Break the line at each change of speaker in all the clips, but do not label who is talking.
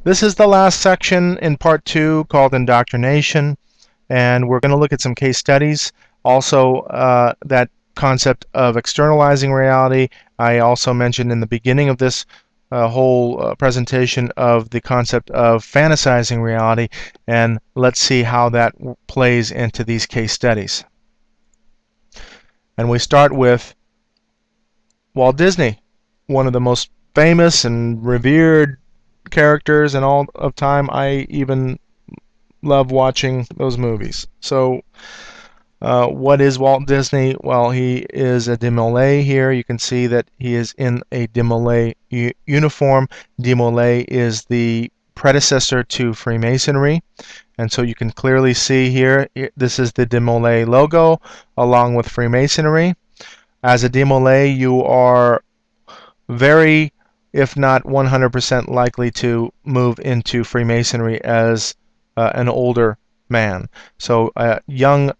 This is the last section in part 2 called Indoctrination, and we're going to look at some case studies. Also, that concept of externalizing reality. I also mentioned in the beginning of this whole presentation of the concept of fantasizing reality, and let's see how that plays into these case studies. And we start with Walt Disney, one of the most famous and revered characters in all of time. I even love watching those movies. So what is Walt Disney? Well, he is a Demolay here. You can see that he is in a Demolay uniform. Demolay is the predecessor to Freemasonry, and so you can clearly see here, this is the Demolay logo along with Freemasonry. As a Demolay, you are very, if not 100% likely to move into Freemasonry as an older man. So young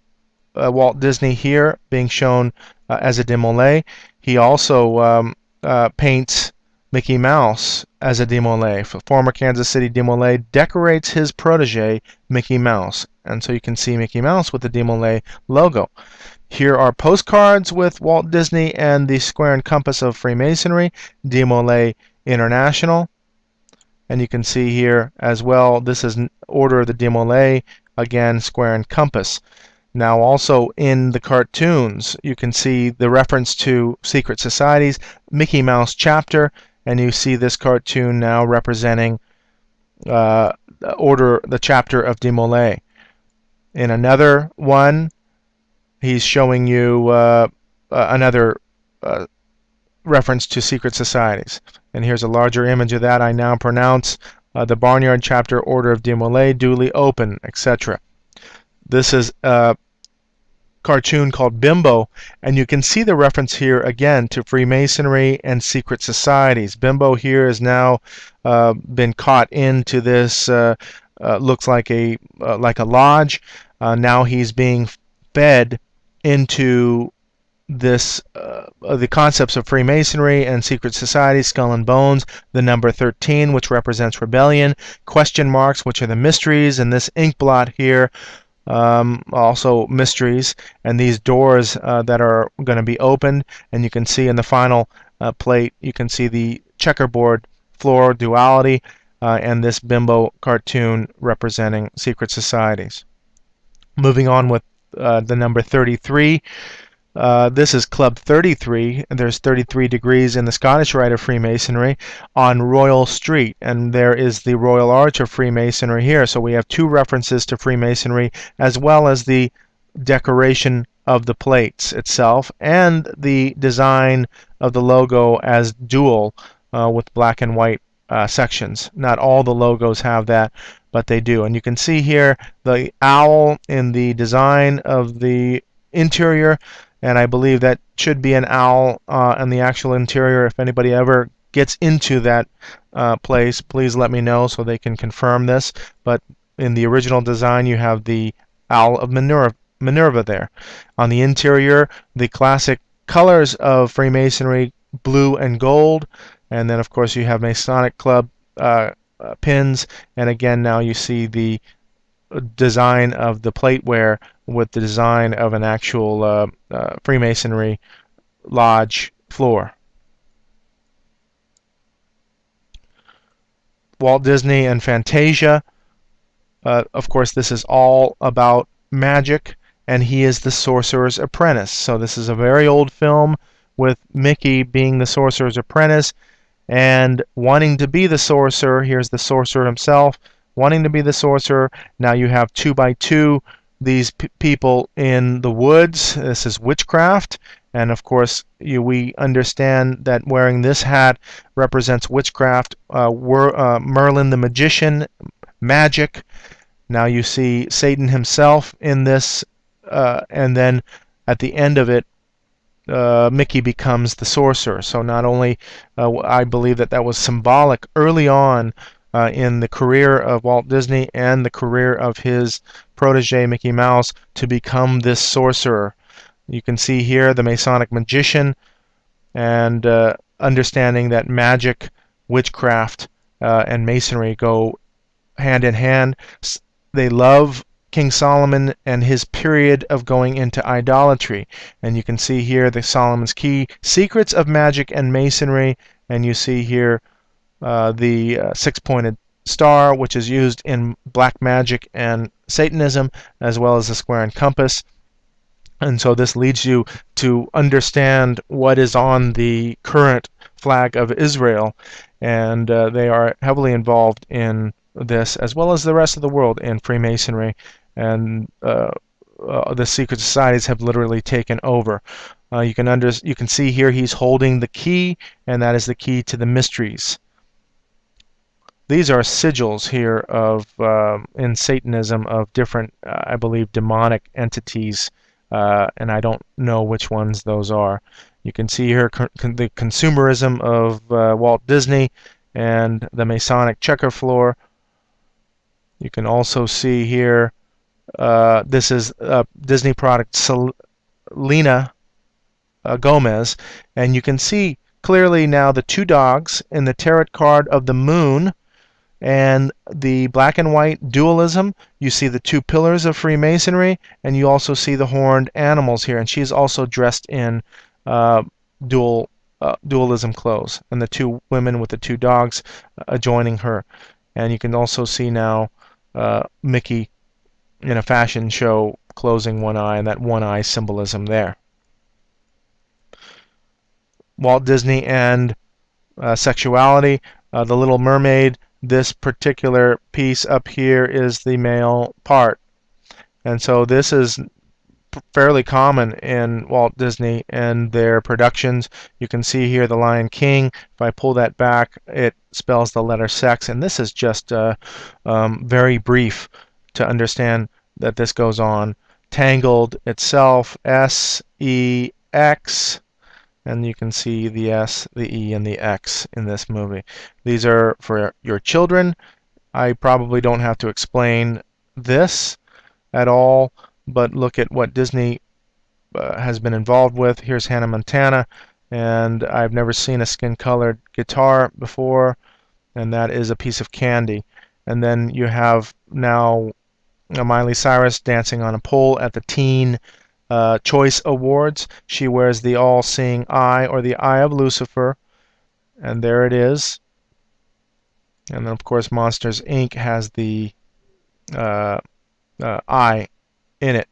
Walt Disney here being shown as a Demolay. He also paints Mickey Mouse as a Demolay. Former Kansas City Demolay decorates his protege Mickey Mouse, and so you can see Mickey Mouse with the Demolay logo. Here are postcards with Walt Disney and the square and compass of Freemasonry, Demolay International. And you can see here as well, this is Order of the Demolay, again, square and compass. Now also in the cartoons, you can see the reference to secret societies, Mickey Mouse chapter, and you see this cartoon now representing the chapter of Demolay. In another one, he's showing you another reference to secret societies. And here's a larger image of that. I now pronounce the Barnyard chapter, Order of Demolay, duly open, etc. This is a cartoon called Bimbo, and you can see the reference here again to Freemasonry and secret societies. Bimbo here has now been caught into this, looks like a lodge. Now he's being fed into this the concepts of Freemasonry and secret societies, skull and bones, the number 13, which represents rebellion, question marks, which are the mysteries, and this ink blot here, also mysteries, and these doors that are going to be opened. And you can see in the final plate, you can see the checkerboard floor duality, and this Bimbo cartoon representing secret societies. Moving on with the number 33. This is Club 33. There's 33 degrees in the Scottish Rite of Freemasonry on Royal Street, and there is the Royal Arch of Freemasonry here. So we have two references to Freemasonry, as well as the decoration of the plates itself and the design of the logo as dual with black and white sections. Not all the logos have that, but they do. And you can see here the owl in the design of the interior, and I believe that should be an owl in the actual interior. If anybody ever gets into that place, please let me know so they can confirm this. But in the original design, you have the owl of Minerva there. On the interior, the classic colors of Freemasonry, blue and gold, and then of course you have Masonic Club pins, and again now you see the design of the plateware with the design of an actual Freemasonry lodge floor. Walt Disney and Fantasia. Of course, this is all about magic, and he is the sorcerer's apprentice. So this is a very old film with Mickey being the sorcerer's apprentice and wanting to be the sorcerer. Here's the sorcerer himself wanting to be the sorcerer. Now you have 2 by 2 these people in the woods. This is witchcraft, and of course we understand that wearing this hat represents witchcraft. Merlin the magician, magic. Now you see Satan himself in this, and then at the end of it, Mickey becomes the sorcerer. So not only I believe that was symbolic early on in the career of Walt Disney and the career of his protege Mickey Mouse to become this sorcerer. You can see here the Masonic magician, and understanding that magic, witchcraft, and Masonry go hand in hand. They love King Solomon and his period of going into idolatry. And you can see here the Solomon's Key, Secrets of Magic and Masonry, and you see here the six-pointed star, which is used in black magic and Satanism, as well as the square and compass. And so this leads you to understand what is on the current flag of Israel, and they are heavily involved in this, as well as the rest of the world, in Freemasonry, and the secret societies have literally taken over. You can see here he's holding the key, and that is the key to the mysteries. These are sigils here of in Satanism of different, I believe, demonic entities, and I don't know which ones those are. You can see here the consumerism of Walt Disney and the Masonic checker floor. You can also see here this is a Disney product, Selena Gomez, and you can see clearly now the two dogs in the tarot card of the moon and the black and white dualism. You see the two pillars of Freemasonry, and you also see the horned animals here, and she's also dressed in dualism clothes, and the two women with the two dogs adjoining her. And you can also see now Mickey in a fashion show closing one eye, and that one eye symbolism there. Walt Disney and sexuality. The Little Mermaid, this particular piece up here is the male part. And so this is fairly common in Walt Disney and their productions. You can see here the Lion King. If I pull that back, it spells the letter sex, and this is just very brief to understand that this goes on. Tangled itself, S-E-X, and you can see the S, the E, and the X in this movie. These are for your children. I probably don't have to explain this at all, but look at what Disney has been involved with. Here's Hannah Montana, and I've never seen a skin-colored guitar before, and that is a piece of candy. And then you have now Miley Cyrus dancing on a pole at the Teen Choice Awards. She wears the all-seeing eye, or the eye of Lucifer, and there it is. And then, of course, Monsters, Inc. has the eye in it.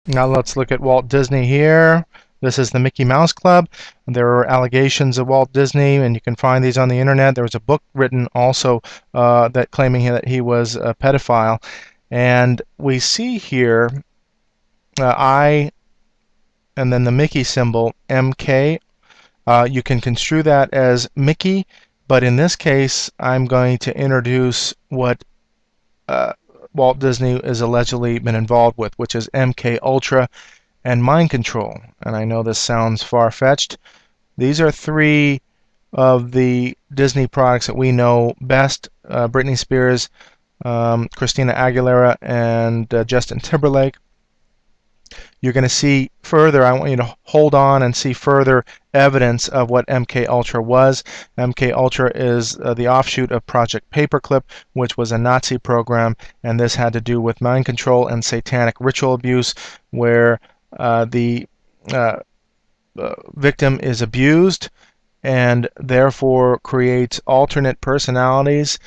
Now let's look at Walt Disney here. This is the Mickey Mouse Club. There are allegations of Walt Disney, and you can find these on the internet. There was a book written also that claiming that he was a pedophile. And we see here I and then the Mickey symbol, MK. You can construe that as Mickey, but in this case I'm going to introduce what Walt Disney is allegedly been involved with, which is MK Ultra and mind control. And I know this sounds far-fetched. These are three of the Disney products that we know best: Britney Spears, Christina Aguilera, and Justin Timberlake. You're going to see further, I want you to hold on and see further evidence of what MK Ultra was. MK Ultra is the offshoot of Project Paperclip, which was a Nazi program, and this had to do with mind control and satanic ritual abuse, where the victim is abused and therefore creates alternate personalities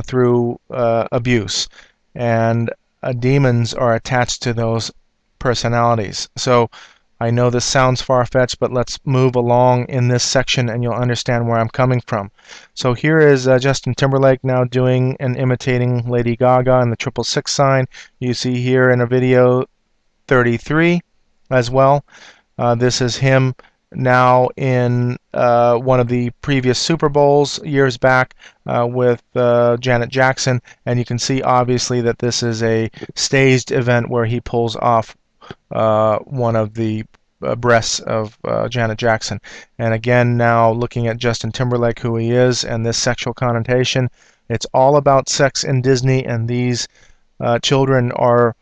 through abuse, and demons are attached to those personalities. So I know this sounds far-fetched, but let's move along in this section and you'll understand where I'm coming from. So here is Justin Timberlake now doing and imitating Lady Gaga and the 666 sign. You see here in a video 33 as well. This is him now in one of the previous Super Bowls years back with Janet Jackson, and you can see obviously that this is a staged event where he pulls off one of the breasts of Janet Jackson. And again, now looking at Justin Timberlake, who he is, and this sexual connotation, it's all about sex in Disney, and these children are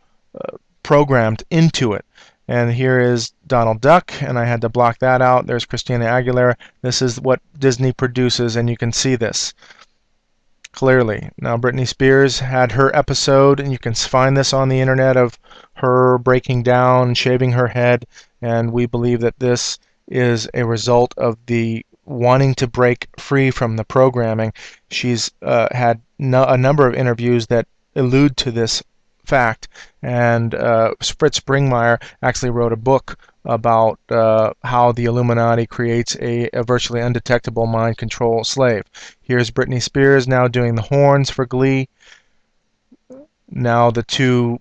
programmed into it. And here is Donald Duck, and I had to block that out. There's Christina Aguilera. This is what Disney produces, and you can see this clearly. Now, Britney Spears had her episode, and you can find this on the internet, of her breaking down, shaving her head, and we believe that this is a result of the wanting to break free from the programming. She's had a number of interviews that allude to this fact, and Fritz Springmeier actually wrote a book about how the Illuminati creates a virtually undetectable mind control slave. Here's Britney Spears now doing the horns for Glee. Now the two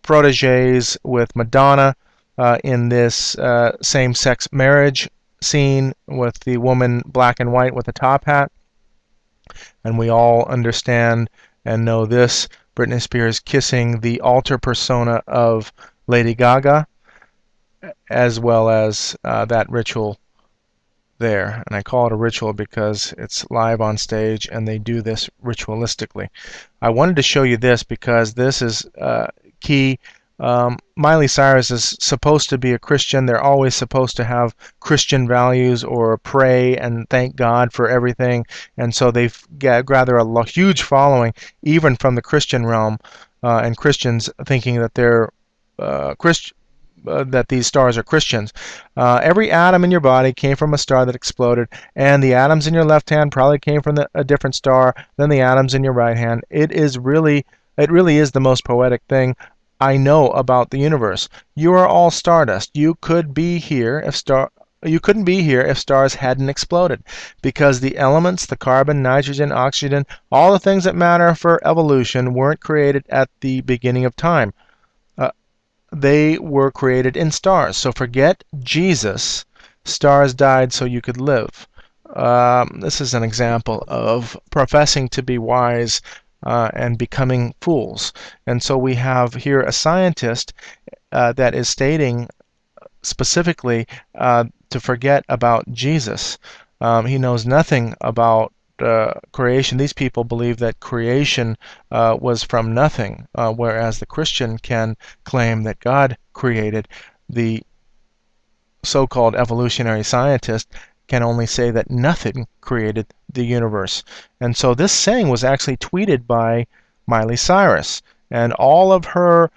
proteges with Madonna in this same-sex marriage scene with the woman black and white with a top hat. And we all understand and know this. Britney Spears kissing the alter persona of Lady Gaga, as well as that ritual there. And I call it a ritual because it's live on stage and they do this ritualistically. I wanted to show you this because this is key. Miley Cyrus is supposed to be a Christian. They're always supposed to have Christian values or pray and thank God for everything. And so they've gathered a huge following, even from the Christian realm, and Christians thinking that they're that these stars are Christians. Every atom in your body came from a star that exploded, and the atoms in your left hand probably came from a different star than the atoms in your right hand. It really is the most poetic thing I know about the universe. You are all stardust. You couldn't be here if stars hadn't exploded, because the elements, the carbon, nitrogen, oxygen, all the things that matter for evolution weren't created at the beginning of time. They were created in stars. So forget Jesus. Stars died so you could live. This is an example of professing to be wise and becoming fools. And so we have here a scientist that is stating specifically to forget about Jesus. He knows nothing about creation. These people believe that creation was from nothing, whereas the Christian can claim that God created. The so-called evolutionary scientist can only say that nothing created the universe. And so this saying was actually tweeted by Miley Cyrus, and all of her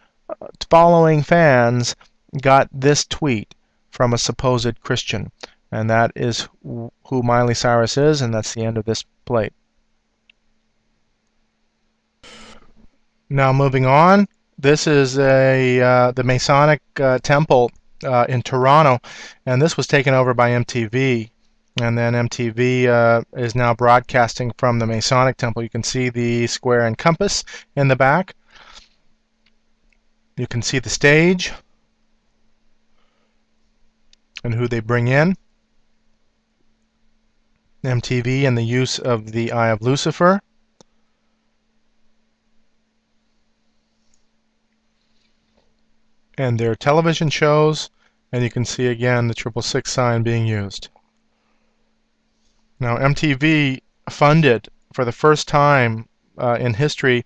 following fans got this tweet from a supposed Christian. And that is who Miley Cyrus is, and that's the end of this plate. Now moving on, this is the Masonic temple in Toronto, and this was taken over by MTV. And then MTV is now broadcasting from the Masonic temple. You can see the square and compass in the back. You can see the stage and who they bring in. MTV and the use of the Eye of Lucifer. And their television shows, and you can see again the 666 sign being used. Now MTV funded, for the first time in history,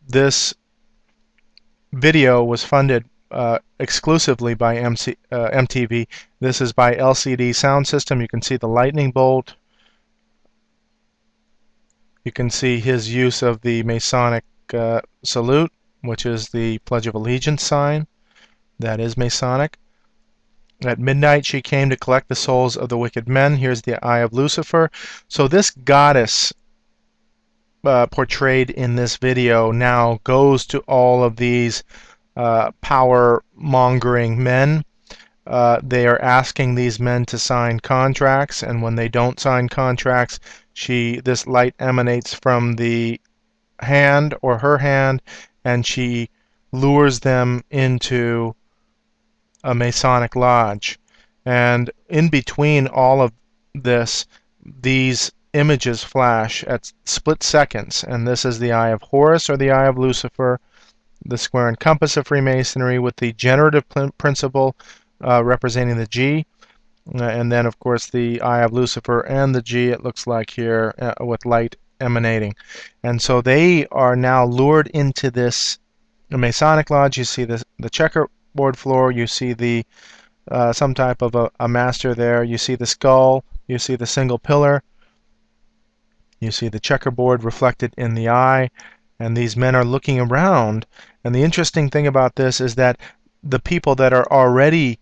this video was funded exclusively by MTV. This is by LCD Sound System. You can see the lightning bolt. You can see his use of the Masonic salute, which is the Pledge of Allegiance sign. That is Masonic. At midnight she came to collect the souls of the wicked men. Here's the Eye of Lucifer. So this goddess portrayed in this video now goes to all of these power-mongering men. They are asking these men to sign contracts, and when they don't sign contracts, this light emanates from the hand or her hand, and she lures them into a Masonic lodge. And in between all of this, these images flash at split seconds, and this is the Eye of Horus or the Eye of Lucifer, the square and compass of Freemasonry with the generative principle representing the G, and then of course the Eye of Lucifer and the G, it looks like here, with light emanating. And so they are now lured into this Masonic lodge. You see the checker chessboard floor. You see the some type of a master there. You see the skull. You see the single pillar. You see the checkerboard reflected in the eye, and these men are looking around. And the interesting thing about this is that the people that are already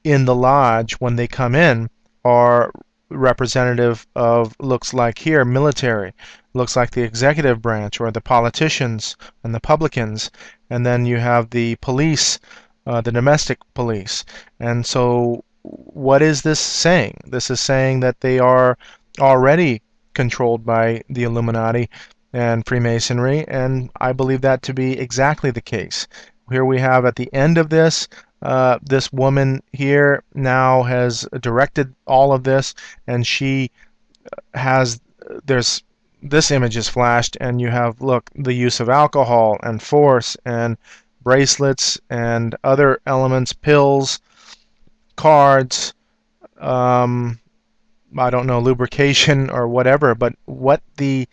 in the lodge when they come in are representative of, looks like here, military, looks like the executive branch or the politicians and the publicans, and then you have the police, the domestic police. And so what is this saying? This is saying that they are already controlled by the Illuminati and Freemasonry, and I believe that to be exactly the case. Here we have at the end of this, this woman here now has directed all of this, and she has, there's, this image is flashed, and you have, look, the use of alcohol and force and bracelets and other elements, pills, cards, I don't know, lubrication or whatever, but what is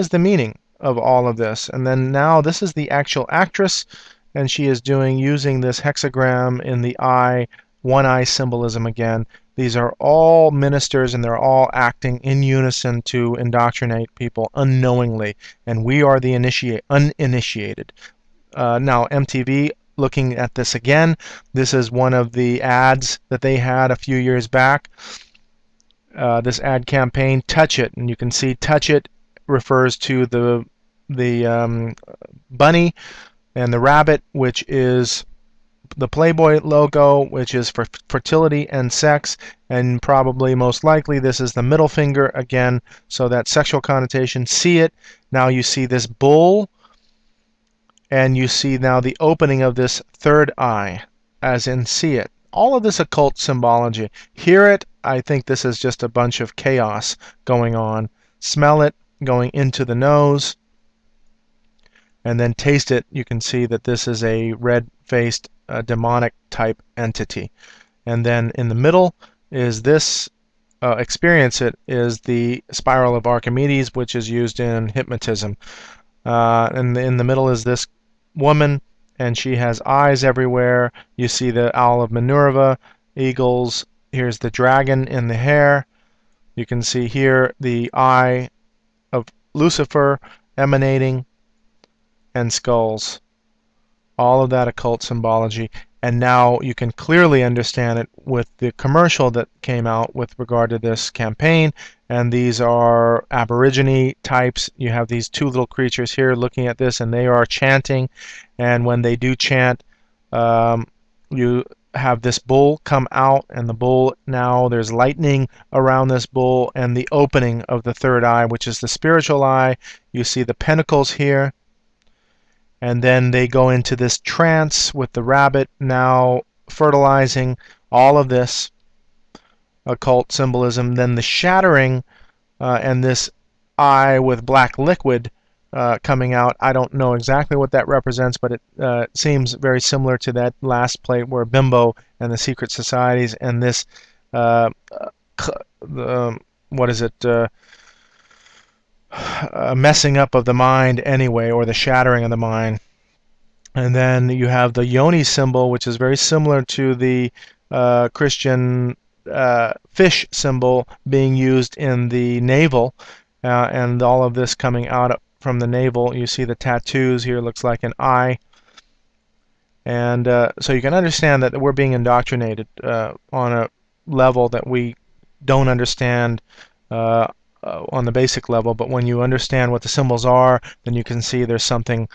the meaning of all of this? And then now this is the actual actress, and she is using this hexagram in the eye, one eye symbolism again. These are all ministers, and they're all acting in unison to indoctrinate people unknowingly, and we are the uninitiated. Now MTV, looking at this again, this is one of the ads that they had a few years back. This ad campaign, touch it, and you can see touch it refers to the bunny and the rabbit, which is the Playboy logo, which is for fertility and sex, and probably most likely this is the middle finger again, so that sexual connotation. See it. Now you see this bull, and you see now the opening of this third eye, as in see it. All of this occult symbology. Hear it. I think this is just a bunch of chaos going on. Smell it, going into the nose, and then taste it. You can see that this is a red-faced demonic type entity. And then in the middle is this, experience it, is the spiral of Archimedes, which is used in hypnotism. And in the middle is this woman, and she has eyes everywhere. You see the owl of Minerva, eagles. Here's the dragon in the hair. You can see here the eye of Lucifer emanating, and skulls. All of that occult symbology. And now you can clearly understand it with the commercial that came out with regard to this campaign. And these are Aborigine types. You have these two little creatures here looking at this, and they are chanting. And when they do chant, you have this bull come out, and the bull, now there's lightning around this bull, and the opening of the third eye, which is the spiritual eye. You see the pentacles here. And then they go into this trance with the rabbit now fertilizing, all of this occult symbolism. Then the shattering, and this eye with black liquid coming out. I don't know exactly what that represents, but it seems very similar to that last plate where Bimbo and the secret societies, and this, what is it, messing up of the mind anyway, or the shattering of the mind. And then you have the yoni symbol, which is very similar to the Christian fish symbol being used in the navel, and all of this coming out from the navel. You see the tattoos here, looks like an eye. And so you can understand that we're being indoctrinated on a level that we don't understand on the basic level, but when you understand what the symbols are, then you can see there's something,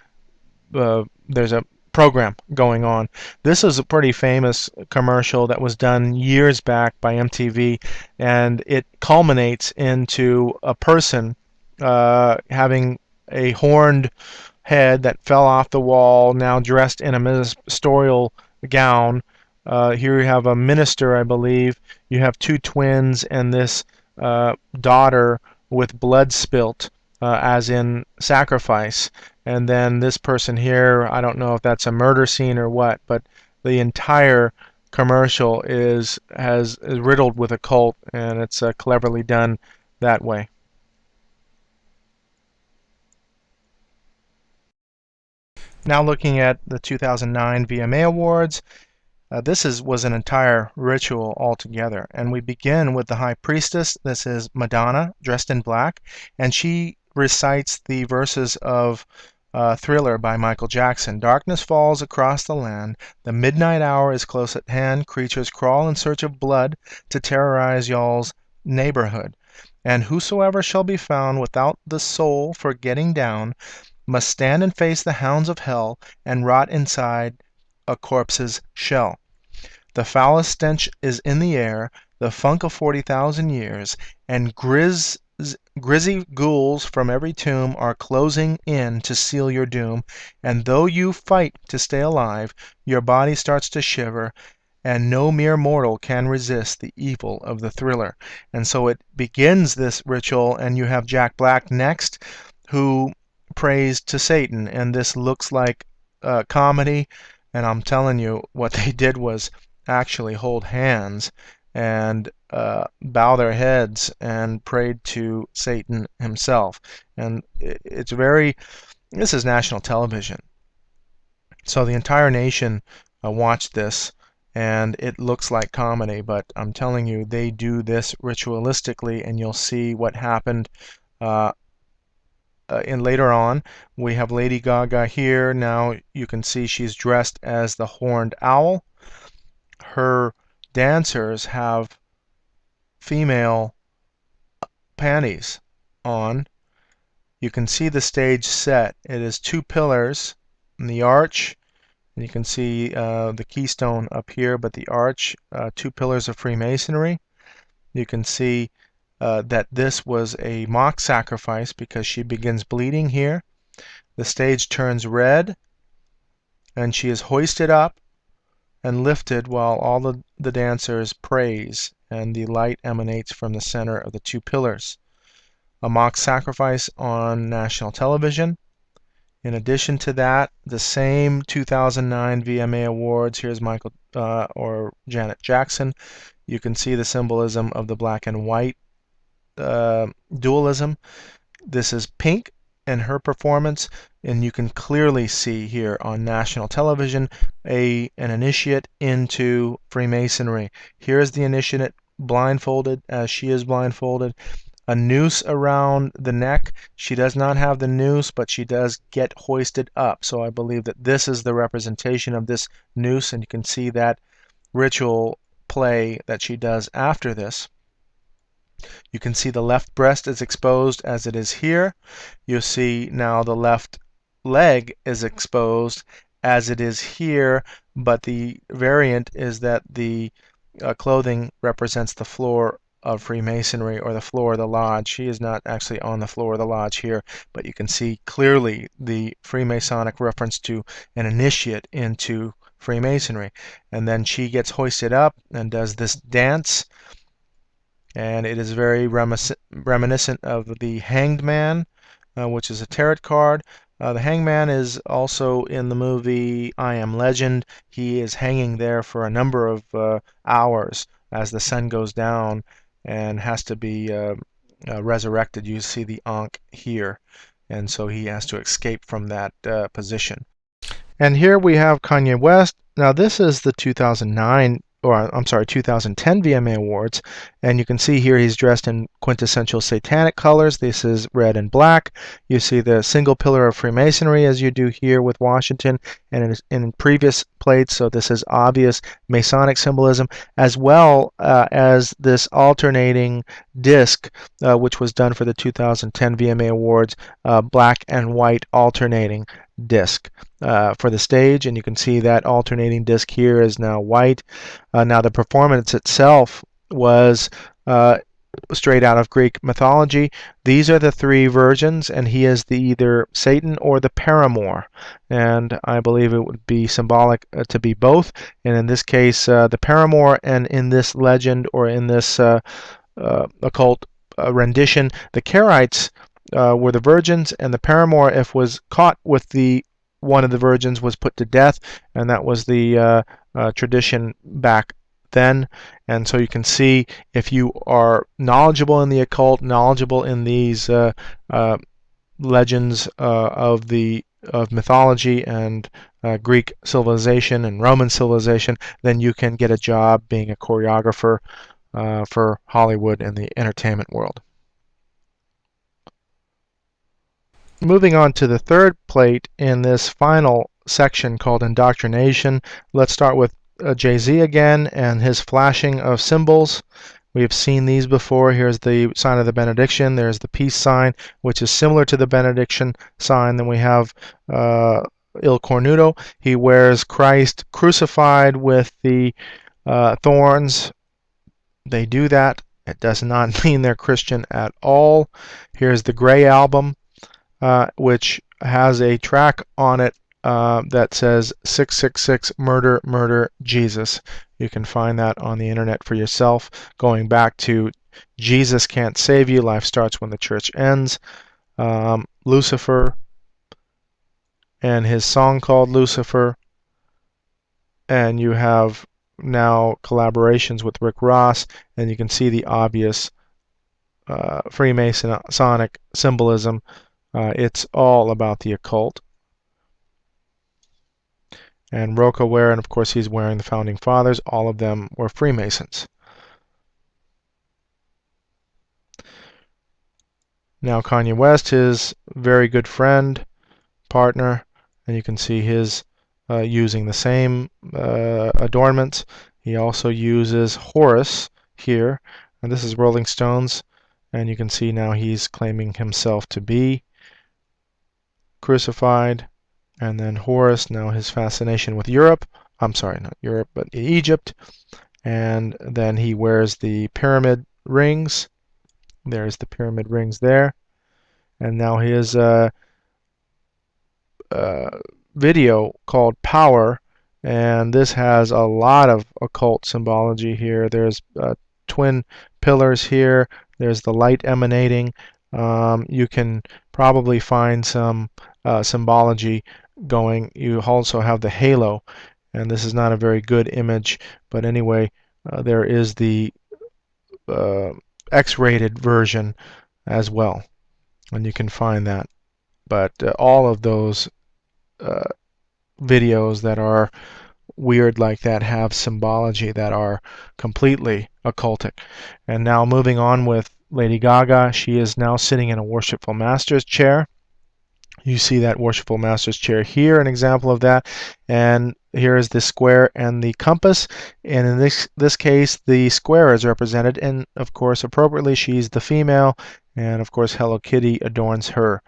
there's a program going on. This is a pretty famous commercial that was done years back by MTV, and it culminates into a person having a horned head that fell off the wall, now dressed in a ministerial gown. Here you have a minister, I believe. You have two twins and this daughter with blood spilt, as in sacrifice. And then this person here, I don't know if that's a murder scene or what, but the entire commercial is riddled with occult, and it's cleverly done that way. Now looking at the 2009 VMA Awards, this was an entire ritual altogether. And we begin with the High Priestess. This is Madonna, dressed in black, and she recites the verses of Thriller by Michael Jackson. Darkness falls across the land. The midnight hour is close at hand. Creatures crawl in search of blood to terrorize y'all's neighborhood. And whosoever shall be found without the soul for getting down must stand and face the hounds of hell and rot inside a corpse's shell. The foulest stench is in the air, the funk of 40,000 years, and grizzy ghouls from every tomb are closing in to seal your doom. And though you fight to stay alive, your body starts to shiver, and no mere mortal can resist the evil of the Thriller. And so it begins this ritual, and you have Jack Black next, who prays to Satan, and this looks like comedy, and I'm telling you, what they did was actually hold hands and bow their heads and prayed to Satan himself. And this is national television. So the entire nation watched this, and it looks like comedy, but I'm telling you, they do this ritualistically, and you'll see what happened later on. We have Lady Gaga here. Now you can see she's dressed as the horned owl. Her dancers have female panties on. You can see the stage set. It is two pillars and the arch, and you can see the keystone up here, but the arch, two pillars of Freemasonry. You can see that this was a mock sacrifice because she begins bleeding here. The stage turns red, and she is hoisted up and lifted while all the dancers praise, and the light emanates from the center of the two pillars. A mock sacrifice on national television. In addition to that, the same 2009 VMA Awards. Here's Michael or Janet Jackson. You can see the symbolism of the black and white dualism. This is Pink and her performance, and you can clearly see here on national television an initiate into Freemasonry. Here is the initiate blindfolded, as she is blindfolded. A noose around the neck. She does not have the noose, but she does get hoisted up. So I believe that this is the representation of this noose, and you can see that ritual play that she does after this. You can see the left breast is exposed as it is here. You see now the left leg is exposed as it is here, but the variant is that the clothing represents the floor of Freemasonry, or the floor of the lodge. She is not actually on the floor of the lodge here, but you can see clearly the Freemasonic reference to an initiate into Freemasonry. And then she gets hoisted up and does this dance, and it is very reminiscent of the Hanged Man, which is a tarot card. The Hanged Man is also in the movie I Am Legend. He is hanging there for a number of hours as the sun goes down and has to be resurrected. You see the Ankh here, and so he has to escape from that position. And here we have Kanye West. Now this is the 2010 VMA Awards, and you can see here he's dressed in quintessential satanic colors. This is red and black. You see the single pillar of Freemasonry, as you do here with Washington and in previous plates, so this is obvious Masonic symbolism, as well as this alternating disc, which was done for the 2010 VMA Awards, black and white alternating disc for the stage, and you can see that alternating disc here is now white. Now the performance itself was straight out of Greek mythology. These are the three versions, and he is either Satan or the paramour, and I believe it would be symbolic to be both, and in this case the paramour, and in this legend or in this occult rendition, the Karaites were the virgins, and the paramour, if was caught with one of the virgins, was put to death, and that was the tradition back then. And so you can see, if you are knowledgeable in the occult, knowledgeable in these legends of the of mythology and Greek civilization and Roman civilization, then you can get a job being a choreographer for Hollywood and the entertainment world. Moving on to the third plate in this final section called Indoctrination, let's start with Jay-Z again and his flashing of symbols. We've seen these before. Here's the sign of the benediction. There's the peace sign, which is similar to the benediction sign. Then we have Il Cornuto. He wears Christ crucified with the thorns. They do that. It does not mean they're Christian at all. Here's the Gray Album, which has a track on it that says 666 Murder, Murder, Jesus. You can find that on the internet for yourself, going back to Jesus Can't Save You, Life Starts When the Church Ends, Lucifer, and his song called Lucifer, and you have now collaborations with Rick Ross, and you can see the obvious Freemasonic symbolism. It's all about the occult. And Roca wear, and of course he's wearing the Founding Fathers. All of them were Freemasons. Now Kanye West, his very good friend, partner, and you can see his using the same adornments. He also uses Horus here, and this is Rolling Stones, and you can see now he's claiming himself to be crucified. And then Horus, now his fascination with Europe. I'm sorry, not Europe, but Egypt. And then he wears the pyramid rings. There's the pyramid rings there. And now his video called Power. And this has a lot of occult symbology here. There's twin pillars here. There's the light emanating. You can probably find some symbology going. You also have the halo, and this is not a very good image, but anyway, there is the X-rated version as well, and you can find that. But all of those videos that are weird like that have symbology that are completely occultic. And now moving on with Lady Gaga, she is now sitting in a Worshipful Master's chair. You see that Worshipful Master's chair here, an example of that. And here is the square and the compass. And in this case, the square is represented. And of course, appropriately, she's the female. And of course, Hello Kitty adorns her.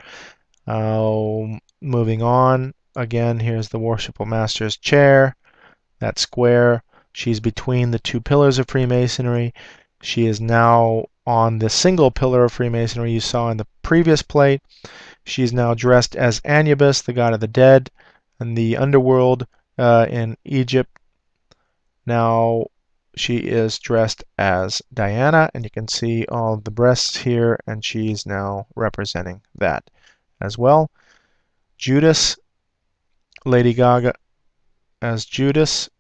Moving on, again, here's the Worshipful Master's chair. That square. She's between the two pillars of Freemasonry. She is now on the single pillar of Freemasonry you saw in the previous plate. She's now dressed as Anubis, the god of the dead, and the underworld in Egypt. Now she is dressed as Diana, and you can see all of the breasts here, and she's now representing that as well. Judas, Lady Gaga as Judas.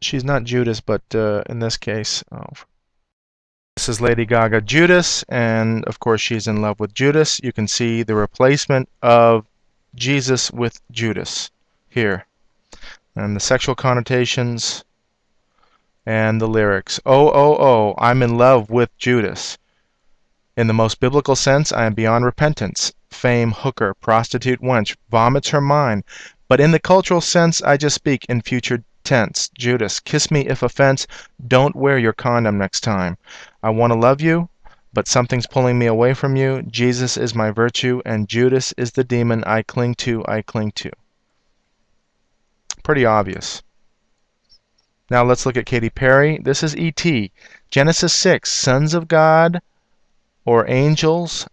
She's not Judas, but in this case, this is Lady Gaga Judas, and of course she's in love with Judas. You can see the replacement of Jesus with Judas here, and the sexual connotations and the lyrics. Oh, oh, oh, I'm in love with Judas. In the most biblical sense, I am beyond repentance. Fame, hooker, prostitute, wench, vomits her mind. But in the cultural sense, I just speak in future tense. Judas, kiss me if offense. Don't wear your condom next time. I want to love you, but something's pulling me away from you. Jesus is my virtue, and Judas is the demon I cling to, I cling to. Pretty obvious. Now let's look at Katy Perry. This is E.T. Genesis 6, sons of God or angels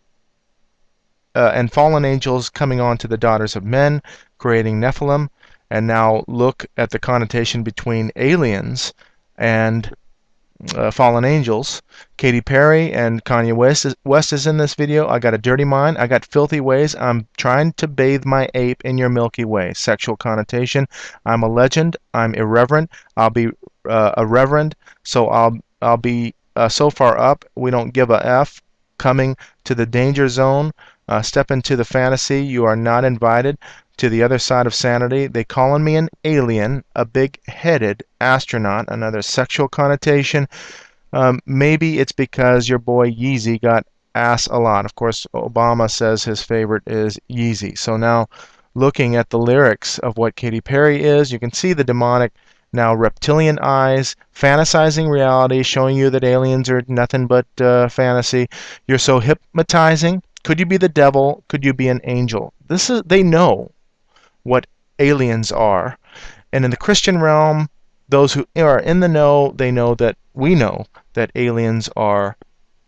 and fallen angels coming on to the daughters of men, creating Nephilim. And now look at the connotation between aliens and fallen angels. Katy Perry and Kanye West is in this video. I got a dirty mind. I got filthy ways. I'm trying to bathe my ape in your Milky Way. Sexual connotation. I'm a legend. I'm irreverent. I'll be a reverend. So I'll be so far up. We don't give a F. Coming to the danger zone. Step into the fantasy. You are not invited to the other side of sanity. They calling me an alien, a big-headed astronaut, another sexual connotation. Maybe it's because your boy Yeezy got ass a lot. Of course, Obama says his favorite is Yeezy. So now, looking at the lyrics of what Katy Perry is, you can see the demonic, now reptilian eyes, fantasizing reality, showing you that aliens are nothing but fantasy. You're so hypnotizing. Could you be the devil? Could you be an angel? They know what aliens are. And in the Christian realm, those who are in the know, they know that we know that aliens are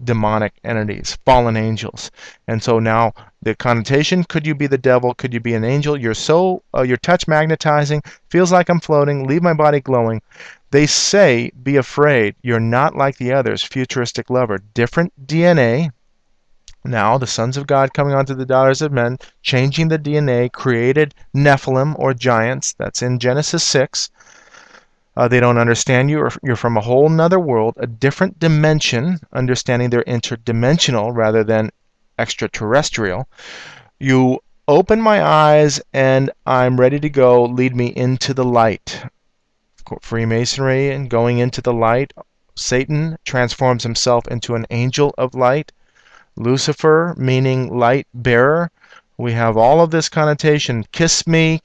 demonic entities, fallen angels. And so now the connotation, could you be the devil? Could you be an angel? Your touch magnetizing, feels like I'm floating, leave my body glowing. They say, be afraid, you're not like the others, futuristic lover. Different DNA. Now, the sons of God coming onto the daughters of men, changing the DNA, created Nephilim or giants. That's in Genesis 6. They don't understand you, or you're from a whole nother world, a different dimension, understanding they're interdimensional rather than extraterrestrial. You open my eyes and I'm ready to go. Lead me into the light. Freemasonry and going into the light. Satan transforms himself into an angel of light. Lucifer, meaning light bearer. We have all of this connotation. Kiss me,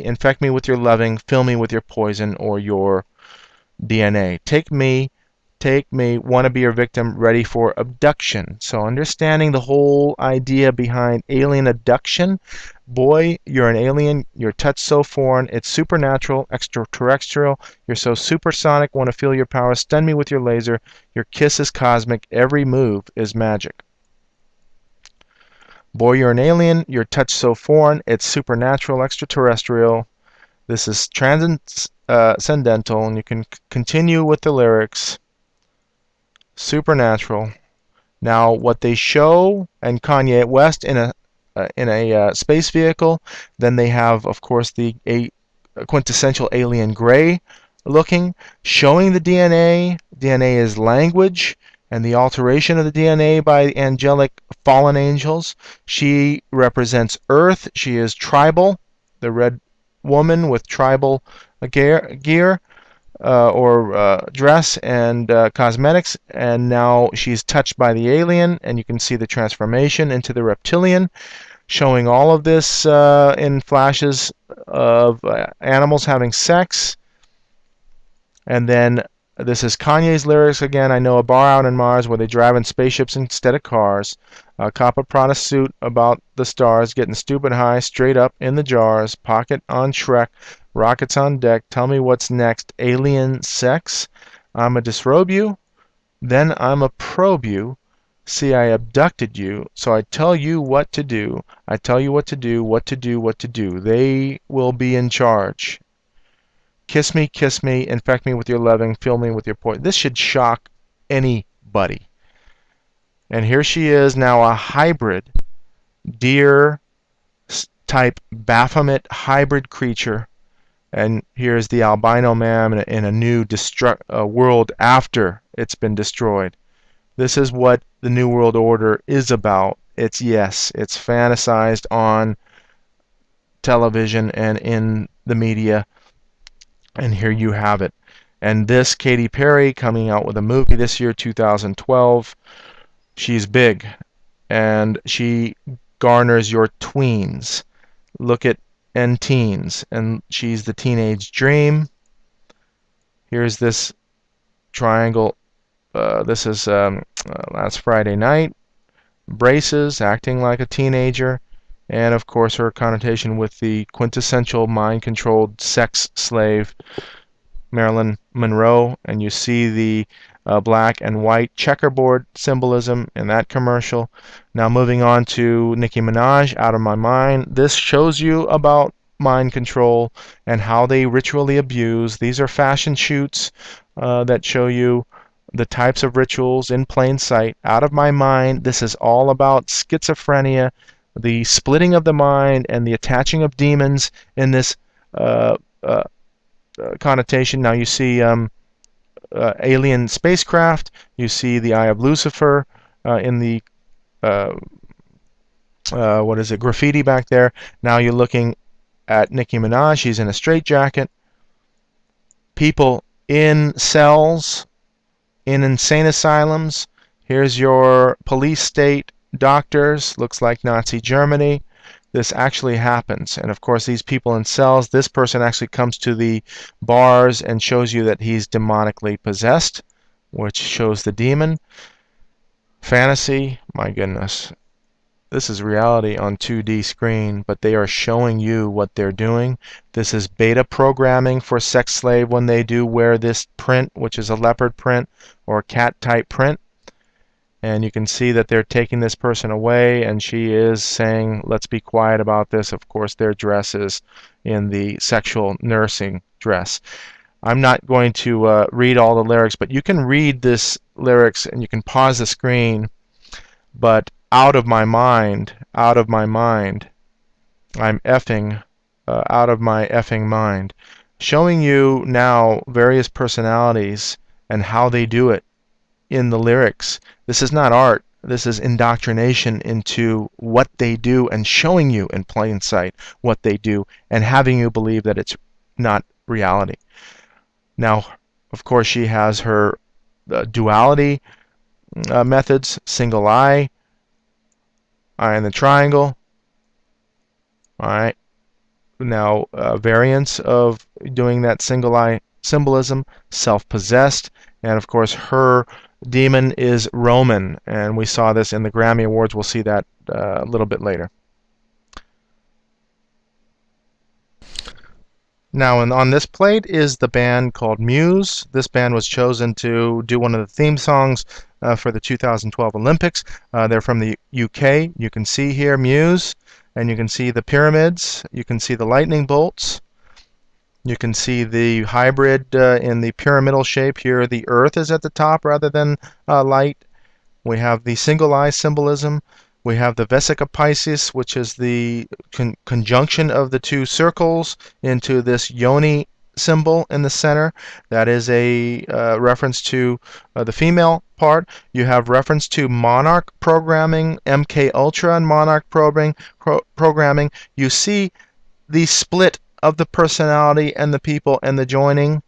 infect me with your loving, fill me with your poison or your DNA. Take me, want to be your victim, ready for abduction. So understanding the whole idea behind alien abduction. Boy, you're an alien, your touch so foreign, it's supernatural, extraterrestrial, you're so supersonic, want to feel your power, stun me with your laser, your kiss is cosmic, every move is magic. Boy, you're an alien, your touch so foreign, it's supernatural, extraterrestrial. This is transcendental, and you can continue with the lyrics. Supernatural. Now, what they show, and Kanye West in a space vehicle, then they have, of course, the quintessential alien gray looking, showing the DNA. DNA is language, and the alteration of the DNA by angelic fallen angels. She represents Earth. She is tribal, the red woman with tribal gear or dress and cosmetics, and now she's touched by the alien, and you can see the transformation into the reptilian, showing all of this in flashes of animals having sex. And then this is Kanye's lyrics again. I know a bar out in Mars where they drive in spaceships instead of cars. Cop a Prada suit about the stars, getting stupid high, straight up in the jars. Pocket on Shrek, rockets on deck. Tell me what's next. Alien sex. I'ma disrobe you, then I'ma probe you. See, I abducted you, so I tell you what to do. I tell you what to do, what to do, what to do. They will be in charge. Kiss me, infect me with your loving, fill me with your poison. This should shock anybody. And here she is now, a hybrid, deer type Baphomet hybrid creature. And here's the albino man in a new world after it's been destroyed. This is what the New World Order is about. It's fantasized on television and in the media. And here you have it. And this Katy Perry coming out with a movie this year, 2012. She's big, and she garners your tweens. Look at teens, and she's the teenage dream. Here's this triangle. This is last Friday night. Braces, acting like a teenager, and of course her connotation with the quintessential mind-controlled sex slave Marilyn Monroe, and you see the black and white checkerboard symbolism in that commercial. Now moving on to Nicki Minaj, Out of My Mind. This shows you about mind control and how they ritually abuse. These are fashion shoots that show you the types of rituals in plain sight. Out of My Mind. This is all about schizophrenia, the splitting of the mind, and the attaching of demons in this connotation. Now you see alien spacecraft. You see the Eye of Lucifer in the what is it, graffiti back there. Now you're looking at Nicki Minaj. She's in a straitjacket. People in cells, in insane asylums. Here's your police state doctors. Looks like Nazi Germany. This actually happens. And of course, these people in cells, this person actually comes to the bars and shows you that he's demonically possessed, which shows the demon. Fantasy, my goodness. This is reality on 2D screen, but they are showing you what they're doing. This is beta programming for sex slave when they do wear this print, which is a leopard print or cat type print. And you can see that they're taking this person away, and she is saying, let's be quiet about this. Of course, their dress is in the sexual nursing dress. I'm not going to read all the lyrics, but you can read this lyrics and you can pause the screen. But out of my mind, I'm effing out of my effing mind. Showing you now various personalities and how they do it in the lyrics. This is not art. This is indoctrination into what they do and showing you in plain sight what they do and having you believe that it's not reality. Now, of course, she has her duality methods, single eye in the triangle. All right. Now, variants of doing that single eye symbolism, self-possessed, and of course her demon is Roman, and we saw this in the Grammy Awards. We'll see that a little bit later. Now, on this plate is the band called Muse. This band was chosen to do one of the theme songs for the 2012 Olympics. They're from the UK. You can see here Muse, and you can see the pyramids. You can see the lightning bolts. You can see the hybrid in the pyramidal shape here. The earth is at the top rather than light. We have the single eye symbolism. We have the Vesica Piscis, which is the conjunction of the two circles into this yoni symbol in the center. That is a reference to the female part. You have reference to monarch programming, MK Ultra and monarch programming. You see the split of the personality and the people and the joining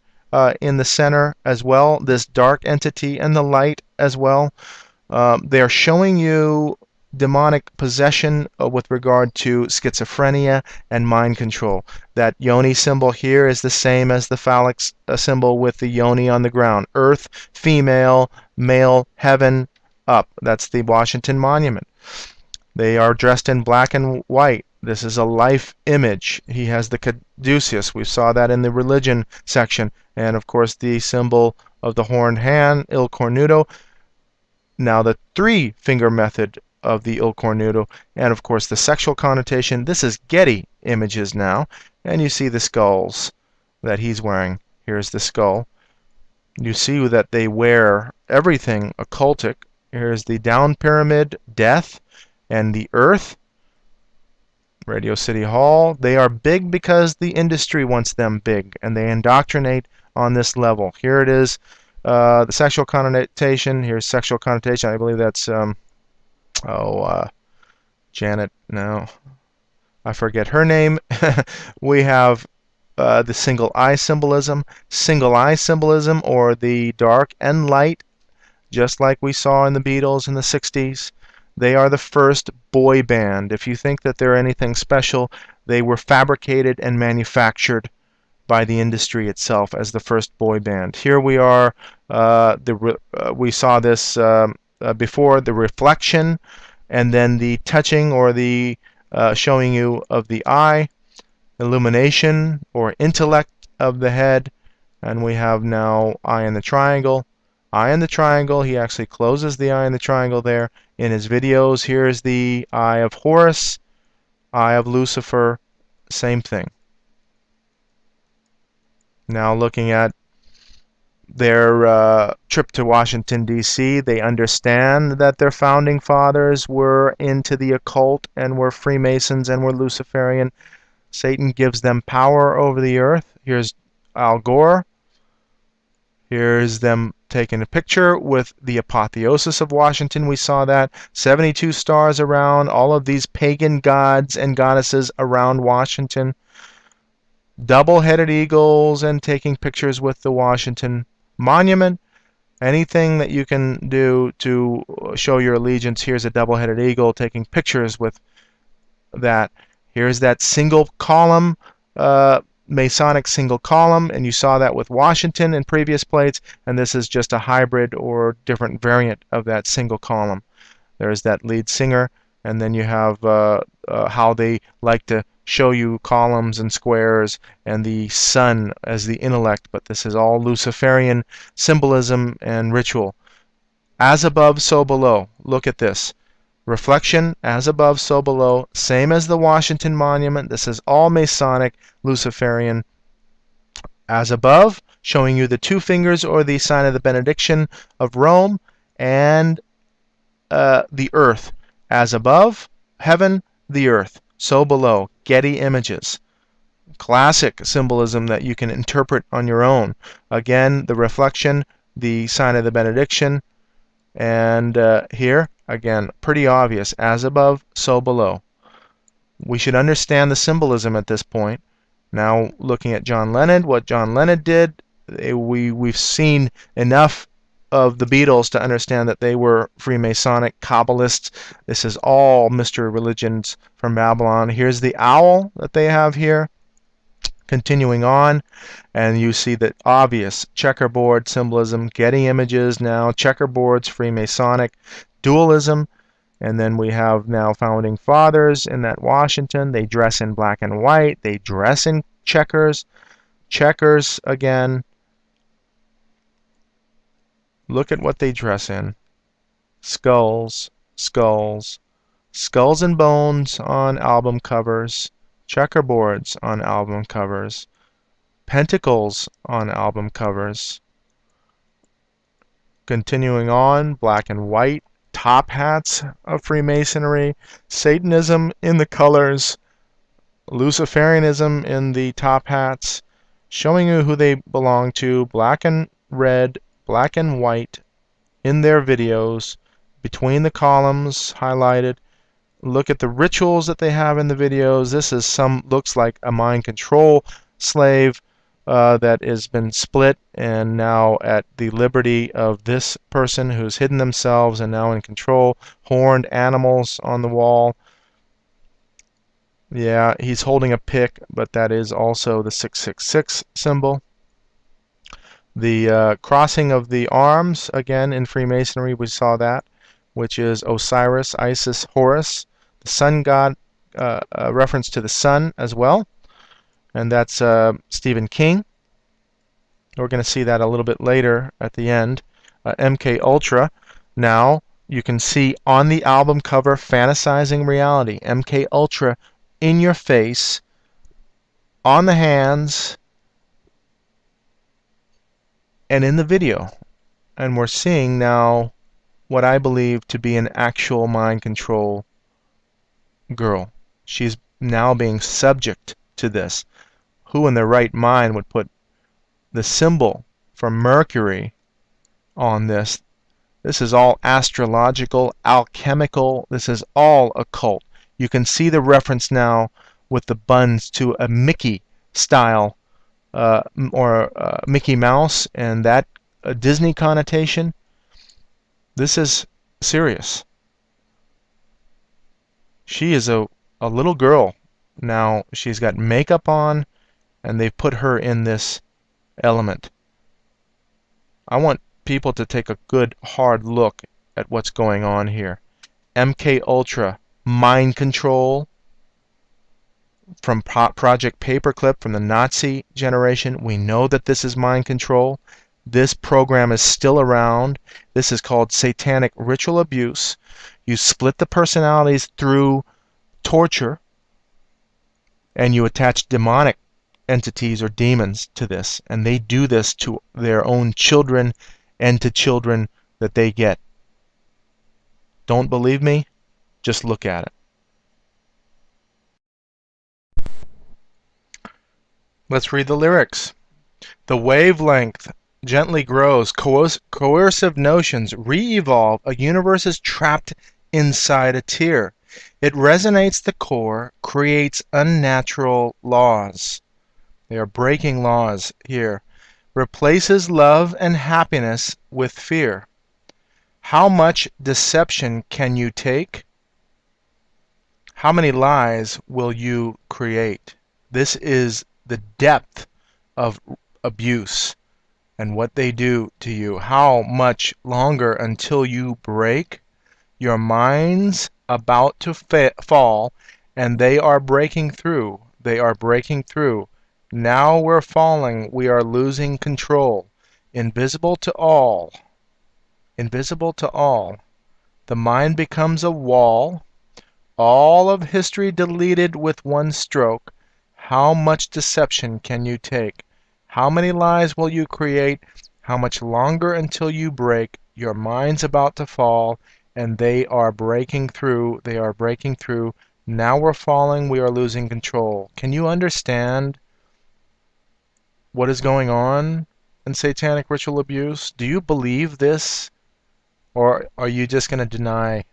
in the center as well. This dark entity and the light as well. They're showing you demonic possession with regard to schizophrenia and mind control. That yoni symbol here is the same as the phallic symbol with the yoni on the ground. Earth, female, male, heaven, up. That's the Washington Monument. They are dressed in black and white. This is a life image. He has the caduceus. We saw that in the religion section. And of course the symbol of the horned hand, il cornuto. Now the three-finger method of the il cornuto, and of course the sexual connotation. This is Getty images now, and you see the skulls that he's wearing. Here's the skull. You see that they wear everything occultic. Here's the down pyramid, death, and the earth. Radio City Hall. They are big because the industry wants them big, and they indoctrinate on this level. Here it is, the sexual connotation. Here's sexual connotation. I believe that's Janet, no, I forget her name. We have the single eye symbolism, or the dark and light, just like we saw in the Beatles in the 60s. They are the first boy band. If you think that they're anything special, they were fabricated and manufactured by the industry itself as the first boy band. Here we are, we saw this before, the reflection, and then the touching or the showing you of the eye, illumination or intellect of the head, and we have now eye in the triangle. Eye in the triangle, he actually closes the eye in the triangle there. In his videos, here's the eye of Horus, eye of Lucifer, same thing. Now looking at their trip to Washington, D.C., they understand that their founding fathers were into the occult and were Freemasons and were Luciferian. Satan gives them power over the earth. Here's Al Gore. Here's them taking a picture with the apotheosis of Washington. We saw that. 72 stars around, all of these pagan gods and goddesses around Washington. Double-headed eagles and taking pictures with the Washington Monument. Anything that you can do to show your allegiance. Here's a double-headed eagle taking pictures with that. Here's that single column, Masonic single column, and you saw that with Washington in previous plates, and this is just a hybrid or different variant of that single column. There's that lead singer, and then you have how they like to show you columns and squares and the sun as the intellect, but this is all Luciferian symbolism and ritual. As above, so below. Look at this. Reflection, as above, so below. Same as the Washington Monument. This is all Masonic, Luciferian. As above, showing you the two fingers or the sign of the benediction of Rome, and the earth. As above, heaven, the earth. So below. Getty Images. Classic symbolism that you can interpret on your own. Again, the reflection, the sign of the benediction, and here, again, pretty obvious. As above, so below. We should understand the symbolism at this point. Now, looking at John Lennon, what John Lennon did, we've seen enough of the Beatles to understand that they were Freemasonic, Kabbalists. This is all mystery religions from Babylon. Here's the owl that they have here. Continuing on, and you see that obvious checkerboard symbolism, Getty Images now, checkerboards, Freemasonic, dualism, and then we have now founding fathers in that Washington. They dress in black and white. They dress in checkers. Checkers again. Look at what they dress in. Skulls, skulls, skulls and bones on album covers. Checkerboards on album covers, pentacles on album covers. Continuing on, black and white, top hats of Freemasonry, Satanism in the colors, Luciferianism in the top hats, showing you who they belong to, black and red, black and white in their videos, between the columns highlighted. Look at the rituals that they have in the videos. This is looks like a mind control slave that has been split and now at the liberty of this person who's hidden themselves and now in control. Horned animals on the wall. Yeah, he's holding a pick, but that is also the 666 symbol. The crossing of the arms, again in Freemasonry we saw that, which is Osiris, Isis, Horus, the sun god, a reference to the sun as well, and that's Stephen King. We're going to see that a little bit later at the end. MK Ultra. Now you can see on the album cover, fantasizing reality. MK Ultra in your face, on the hands, and in the video. And we're seeing now what I believe to be an actual mind control girl. She's now being subject to this. Who in their right mind would put the symbol for Mercury on this? This is all astrological, alchemical. This is all occult. You can see the reference now with the buns to a Mickey style or Mickey Mouse and that Disney connotation. This is serious. She is a little girl. Now she's got makeup on and they've put her in this element. I want people to take a good hard look at what's going on here. MK Ultra, mind control from Project Paperclip from the Nazi generation. We know that this is mind control. This program is still around. This is called satanic ritual abuse. You split the personalities through torture and you attach demonic entities or demons to this, and they do this to their own children and to children that they get. Don't believe me? Just look at it. Let's read the lyrics. The wavelength gently grows. Coercive notions re-evolve. A universe is trapped inside a tear. It resonates the core, creates unnatural laws. They are breaking laws here. Replaces love and happiness with fear. How much deception can you take? How many lies will you create? This is the depth of abuse and what they do to you. How much longer until you break? Your mind's about to fall, and they are breaking through. They are breaking through. Now we're falling. We are losing control. Invisible to all. Invisible to all. The mind becomes a wall. All of history deleted with one stroke. How much deception can you take? How many lies will you create? How much longer until you break? Your mind's about to fall, and they are breaking through. They are breaking through. Now we're falling. We are losing control. Can you understand what is going on in satanic ritual abuse? Do you believe this, or are you just going to deny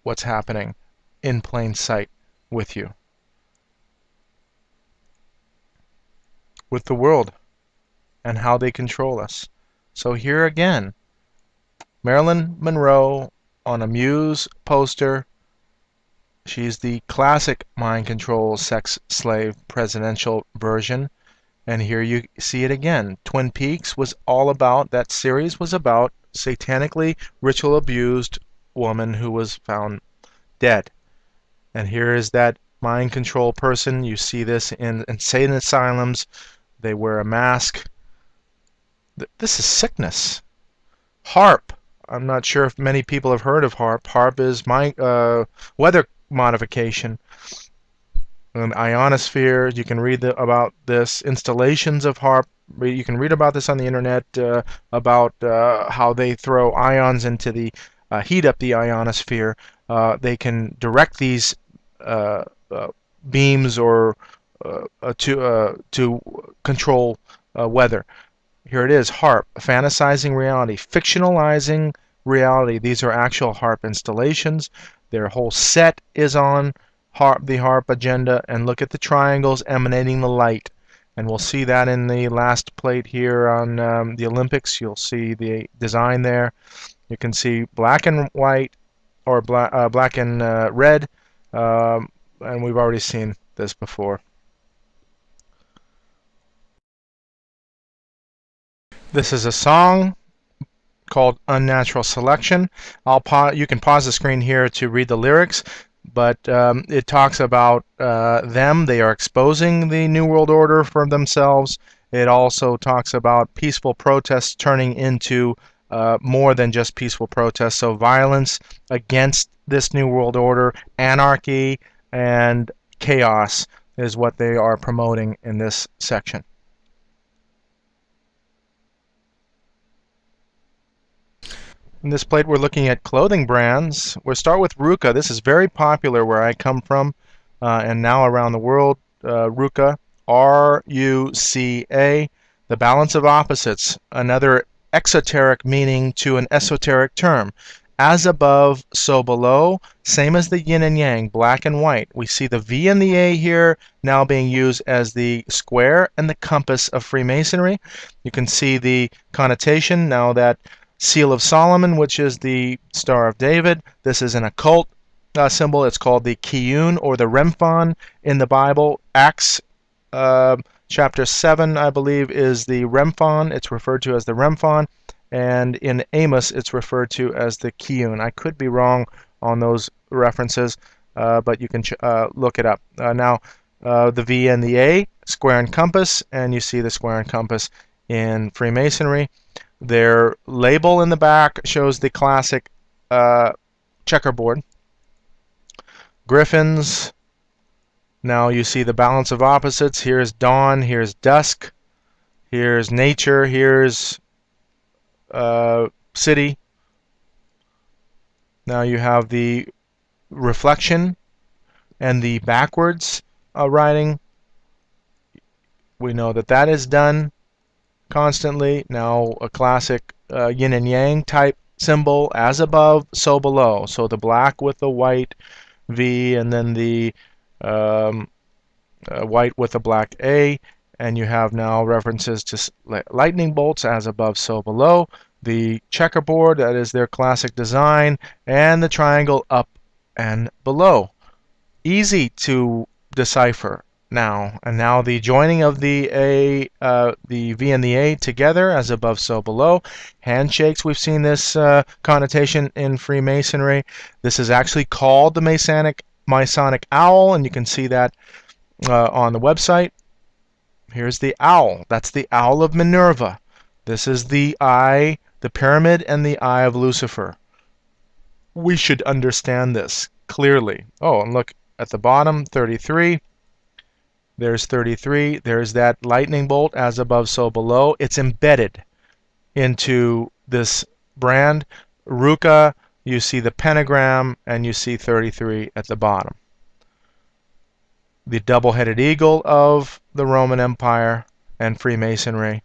what's happening in plain sight with you, with the world, and how they control us? So here again, Marilyn Monroe on a Muse poster. She's the classic mind control sex slave presidential version. And here you see it again. Twin Peaks was all about, that series was about satanically ritual abused woman who was found dead. And here is that mind control person. You see this in insane asylums. They wear a mask. This is sickness. HARP. I'm not sure if many people have heard of HARP. HARP is weather modification. An ionosphere. You can read about this. Installations of HARP. You can read about this on the internet, about how they throw ions into the heat up the ionosphere. They can direct these beams or to control weather. Here it is, HARP, fantasizing reality, fictionalizing reality. These are actual HARP installations. Their whole set is on the HARP agenda, and look at the triangles emanating the light. And we'll see that in the last plate here on the Olympics. You'll see the design there. You can see black and white, or black and red, and we've already seen this before. This is a song called Unnatural Selection. You can pause the screen here to read the lyrics, but it talks about them. They are exposing the New World Order for themselves. It also talks about peaceful protests turning into more than just peaceful protests. So violence against this New World Order, anarchy, and chaos is what they are promoting in this section. In this plate, we're looking at clothing brands. We'll start with Ruka. This is very popular where I come from and now around the world. Ruka, R-U-C-A, the balance of opposites, another exoteric meaning to an esoteric term. As above, so below, same as the yin and yang, black and white. We see the V and the A here now being used as the square and the compass of Freemasonry. You can see the connotation now that Seal of Solomon, which is the Star of David. This is an occult symbol. It's called the Kiyun or the Remphan in the Bible. Acts chapter 7, I believe, is the Remphan. It's referred to as the Remphan. And in Amos, it's referred to as the Kiyun. I could be wrong on those references, but you can look it up. Now, the V and the A, square and compass, and you see the square and compass in Freemasonry. Their label in the back shows the classic checkerboard. Griffins. Now you see the balance of opposites. Here's dawn, here's dusk, here's nature, here's city. Now you have the reflection and the backwards writing. We know that that is done constantly. Now a classic yin and yang type symbol, as above, so below. So the black with the white V, and then the um, white with a black A, and you have now references to lightning bolts, as above, so below. The checkerboard, that is their classic design, and the triangle up and below. Easy to decipher now. And now the joining of the V and the A together, as above, so below. Handshakes, we've seen this connotation in Freemasonry. This is actually called the Masonic owl, and you can see that on the website. Here's the owl. That's the owl of Minerva. This is the eye, the pyramid, and the eye of Lucifer. We should understand this clearly. Oh, and look at the bottom, 33. There's 33. There's that lightning bolt, as above, so below. It's embedded into this brand. Ruka, you see the pentagram, and you see 33 at the bottom. The double-headed eagle of the Roman Empire and Freemasonry.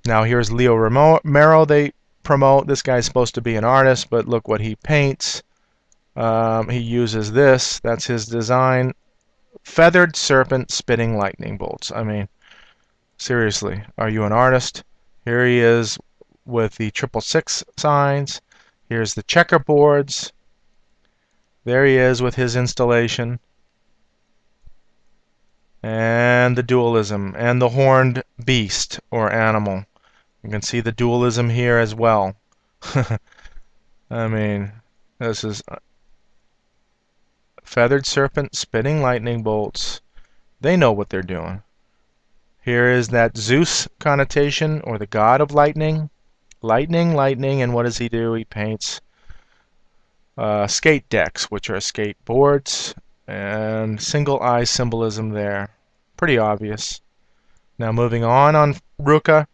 Now here's Leo Romero. They promote. This guy's supposed to be an artist, but look what he paints. He uses this. That's his design. Feathered serpent spitting lightning bolts. I mean, seriously, are you an artist? Here he is with the 666 signs. Here's the checkerboards. There he is with his installation. And the dualism, and the horned beast or animal. You can see the dualism here as well. I mean, this is feathered serpent spitting lightning bolts. They know what they're doing. Here is that Zeus connotation, or the god of lightning. Lightning, lightning, and what does he do? He paints skate decks, which are skateboards, and single eye symbolism there. Pretty obvious. Now moving on Ruka,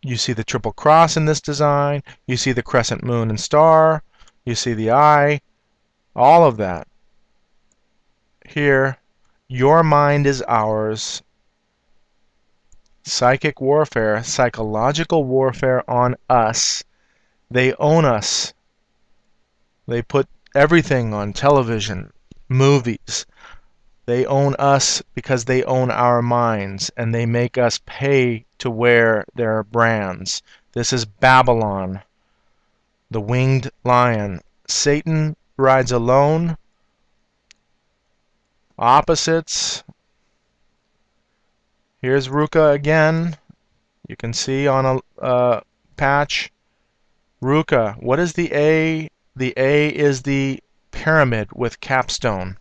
you see the triple cross in this design. You see the crescent moon and star. You see the eye. All of that. Here, your mind is ours. Psychic warfare, psychological warfare on us. They own us. They put everything on television, movies. They own us because they own our minds, and they make us pay to wear their brands. This is Babylon, the winged lion. Satan rides alone. Opposites. Here's Ruka again. You can see on a patch. Ruka. What is the A? The A is the pyramid with capstone.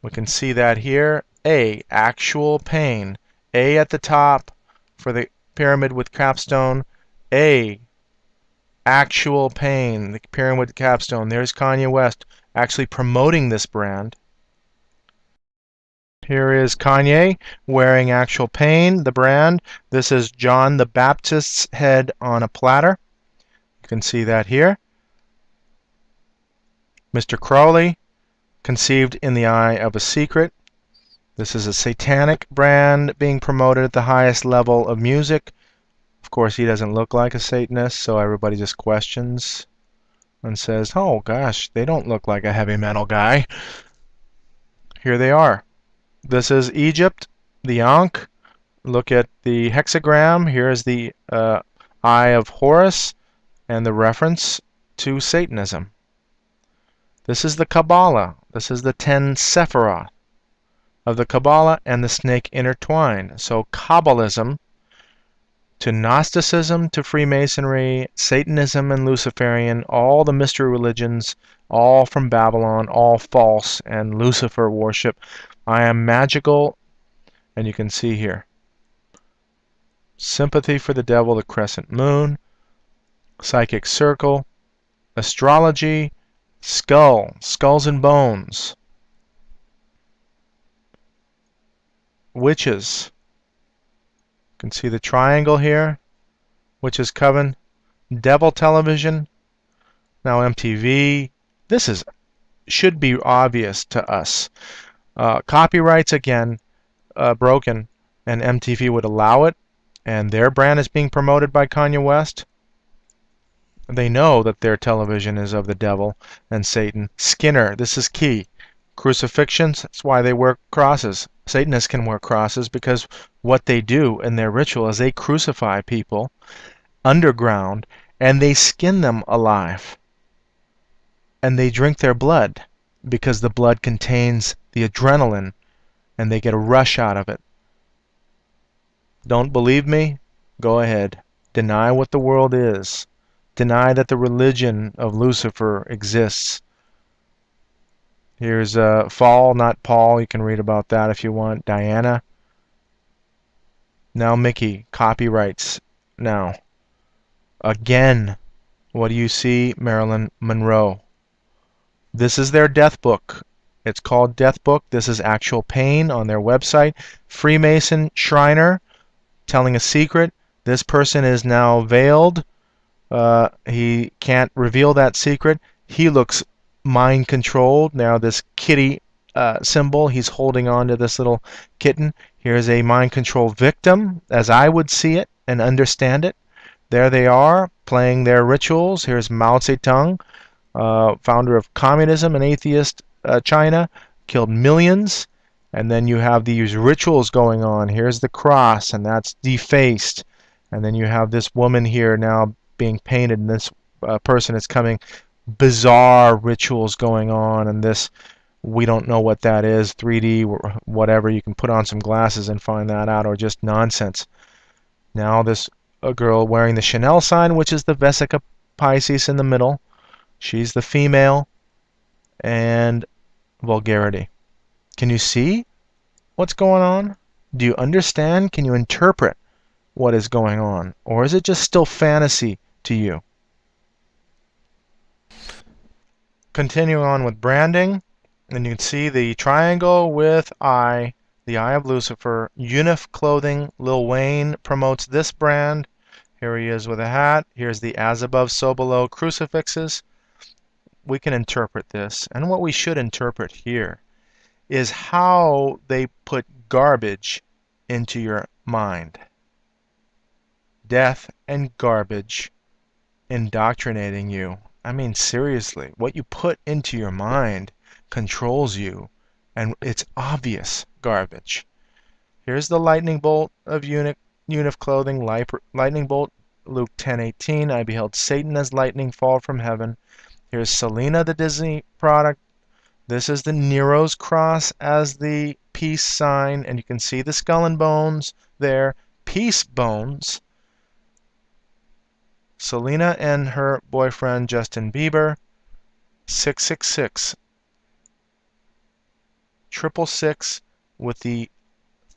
We can see that here. A, actual pain. A at the top for the pyramid with capstone. A, actual pain. The pyramid with capstone. There's Kanye West actually promoting this brand. Here is Kanye wearing actual pain, the brand. This is John the Baptist's head on a platter. You can see that here. Mr. Crowley, conceived in the eye of a secret. This is a satanic brand being promoted at the highest level of music. Of course, he doesn't look like a Satanist, so everybody just questions and says, oh gosh, they don't look like a heavy metal guy. Here they are. This is Egypt, the Ankh. Look at the hexagram. Here is the Eye of Horus and the reference to Satanism. This is the Kabbalah. This is the 10 Sephiroth of the Kabbalah, and the snake intertwined. So Kabbalism to Gnosticism to Freemasonry, Satanism and Luciferian, all the mystery religions, all from Babylon, all false, and Lucifer worship. I am magical, and you can see here. Sympathy for the devil, the crescent moon, psychic circle, astrology, skull, skulls and bones, witches. You can see the triangle here, witches coven, devil television, now MTV. This should be obvious to us. Copyrights again broken. and MTV would allow it, and their brand is being promoted by Kanye West, they know that their television is of the devil and Satan. Skinner, this is key. Crucifixions, that's why they wear crosses. Satanists can wear crosses because what they do in their ritual is they crucify people underground and they skin them alive. And they drink their blood because the blood contains the adrenaline and they get a rush out of it. Don't believe me? Go ahead. Deny what the world is. Deny that the religion of Lucifer exists. Here's Fall, not Paul. You can read about that if you want. Diana. Now Mickey. Copyrights. Now. Again. What do you see? Marilyn Monroe. This is their death book. It's called Death Book. This is actual pain on their website. Freemason Shriner telling a secret. This person is now veiled. He can't reveal that secret. He looks mind controlled. Now this kitty symbol, he's holding on to this little kitten. Here's a mind control victim, as I would see it and understand it. There they are, playing their rituals. Here's Mao Zedong, founder of communism and atheist China, killed millions. And then you have these rituals going on. Here's the cross, and that's defaced. And then you have this woman here now being painted, and this person is coming. Bizarre rituals going on, and this, we don't know what that is, 3D, whatever. You can put on some glasses and find that out, or just nonsense. Now this a girl wearing the Chanel sign, which is the Vesica Pisces in the middle. She's the female, and vulgarity. Can you see what's going on? Do you understand? Can you interpret what is going on? Or is it just still fantasy to you? Continue on with branding, and you can see the triangle with eye, the eye of Lucifer. Unif Clothing, Lil Wayne promotes this brand. Here he is with a hat. Here's the as above, so below crucifixes. We can interpret this, and what we should interpret here is how they put garbage into your mind. Death and garbage indoctrinating you. I mean, seriously, what you put into your mind controls you, and it's obvious garbage. Here's the lightning bolt of Unif Clothing, lightning bolt, Luke 10:18. I beheld Satan as lightning fall from heaven. Here's Selena, the Disney product. This is the Nero's cross as the peace sign, and you can see the skull and bones there. Peace bones. Selena and her boyfriend Justin Bieber. 666. 666 with the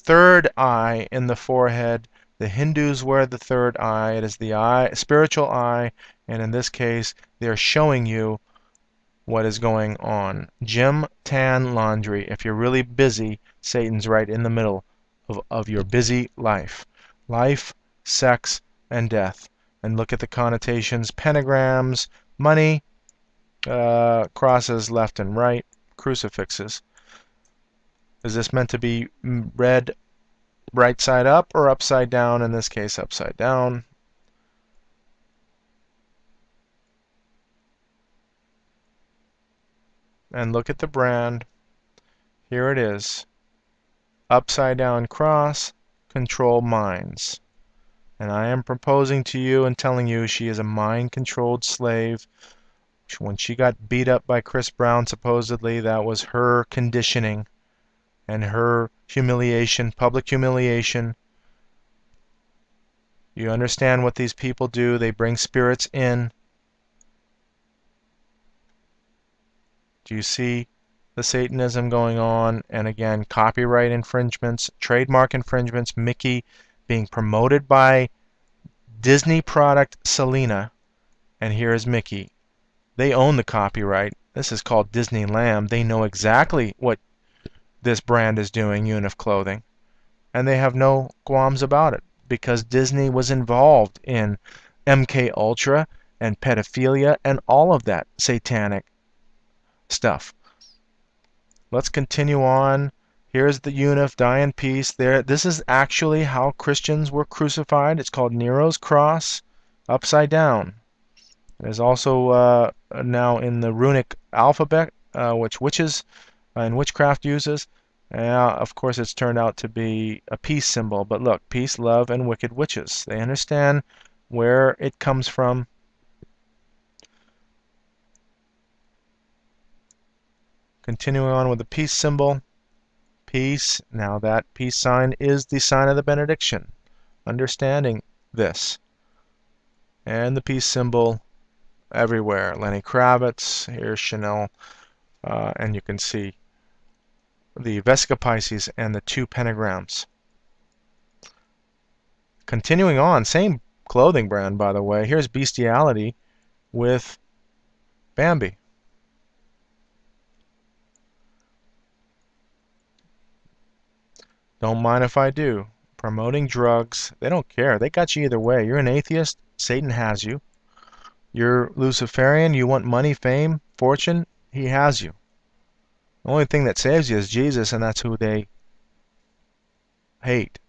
third eye in the forehead. The Hindus wear the third eye. It is the eye, spiritual eye, and in this case, they're showing you what is going on. Gym, tan, laundry. If you're really busy, Satan's right in the middle of your busy life. Life, sex, and death. And look at the connotations. Pentagrams, money, crosses left and right, crucifixes. Is this meant to be read right side up or upside down? In this case, upside down. And look at the brand. Here it is. Upside down cross, control minds. And I am proposing to you and telling you she is a mind-controlled slave. When she got beat up by Chris Brown, supposedly, that was her conditioning and her humiliation, public humiliation. You understand what these people do? They bring spirits in. Do you see the Satanism going on? And again, copyright infringements, trademark infringements, Mickey being promoted by Disney product Selena, and here is Mickey. They own the copyright. This is called Disneyland. They know exactly what this brand is doing, Unif Clothing, and they have no qualms about it because Disney was involved in MK Ultra and pedophilia and all of that satanic stuff. Let's continue on. Here's the unif, die in peace. There, this is actually how Christians were crucified. It's called Nero's cross, upside down. There's also now in the runic alphabet, which witches and witchcraft uses. Of course, it's turned out to be a peace symbol. But look, peace, love, and wicked witches. They understand where it comes from. Continuing on with the peace symbol. Peace. Now that peace sign is the sign of the benediction. Understanding this. And the peace symbol everywhere. Lenny Kravitz. Here's Chanel. And you can see the Vesica Pisces and the 2 pentagrams. Continuing on, same clothing brand, by the way. Here's Bestiality with Bambi. Don't mind if I do. Promoting drugs. They don't care. They got you either way. You're an atheist, Satan has you. You're Luciferian, you want money, fame, fortune, he has you. The only thing that saves you is Jesus, and that's who they hate.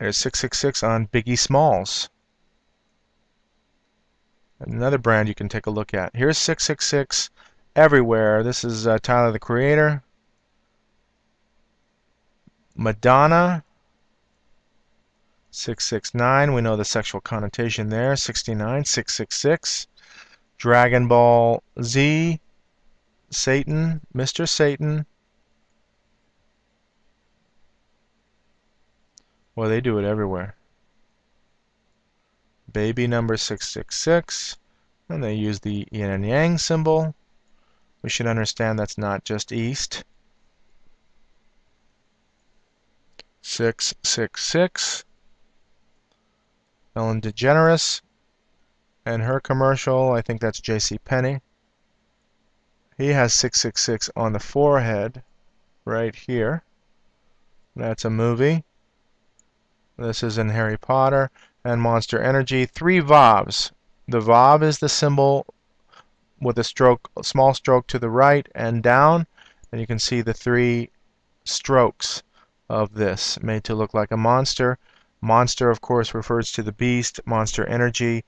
There's 666 on Biggie Smalls. Another brand you can take a look at. Here's 666 everywhere. This is Tyler the Creator. Madonna. 669. We know the sexual connotation there. 69. 666. Dragon Ball Z. Satan. Mr. Satan. Well, they do it everywhere. Baby number 666. And they use the yin and yang symbol. We should understand that's not just East. 666. Ellen DeGeneres and her commercial, I think that's J.C. Penney. He has 666 on the forehead right here. That's a movie. This is in Harry Potter and Monster Energy. 3 Vavs. The Vav is the symbol with a stroke, a small stroke to the right and down, and you can see the 3 strokes of this made to look like a monster. Monster, of course, refers to the beast. Monster Energy.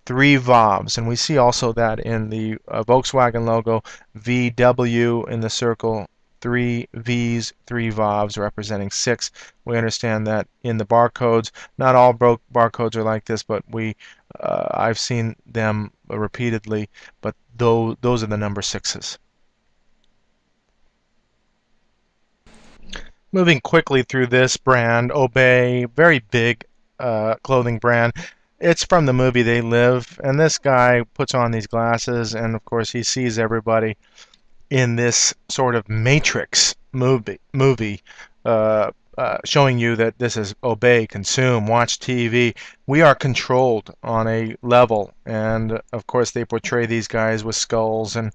3 Vavs, and we see also that in the Volkswagen logo, VW in the circle, 3 V's, 3 Vavs representing 6. We understand that in the barcodes, not all barcodes are like this, but I've seen them repeatedly, but those are the number 6s. Moving quickly through this brand, Obey, very big clothing brand. It's from the movie They Live, and this guy puts on these glasses, and of course he sees everybody in this sort of Matrix movie showing you that this is obey, consume, watch TV. We are controlled on a level, and of course they portray these guys with skulls and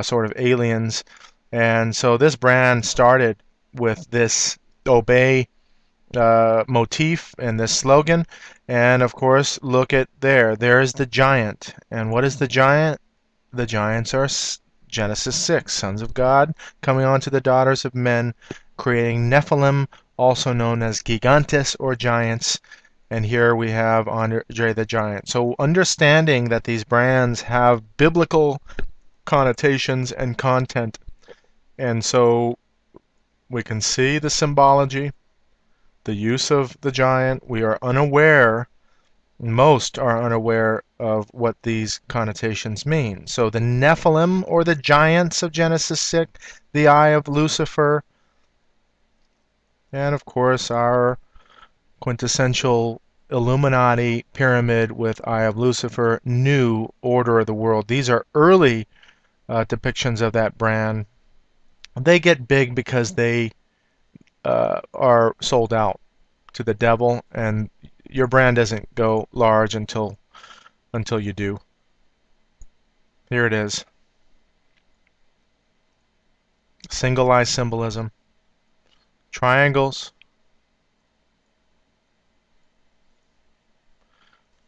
sort of aliens. And so this brand started with this obey motif and this slogan. And of course, look at there's the giant. And what is the giant? The giants are Genesis 6, sons of God coming on to the daughters of men, creating Nephilim, also known as gigantes or giants. And here we have Andre the Giant. So understanding that these brands have biblical connotations and content, and so we can see the symbology, the use of the giant. We are unaware, most are unaware of what these connotations mean. So the Nephilim, or the giants of Genesis 6, the eye of Lucifer, and of course our quintessential Illuminati pyramid with eye of Lucifer, new order of the world. These are early depictions of that brand. They get big because they are sold out to the devil, and your brand doesn't go large until you do. Here it is. Single eye symbolism. Triangles.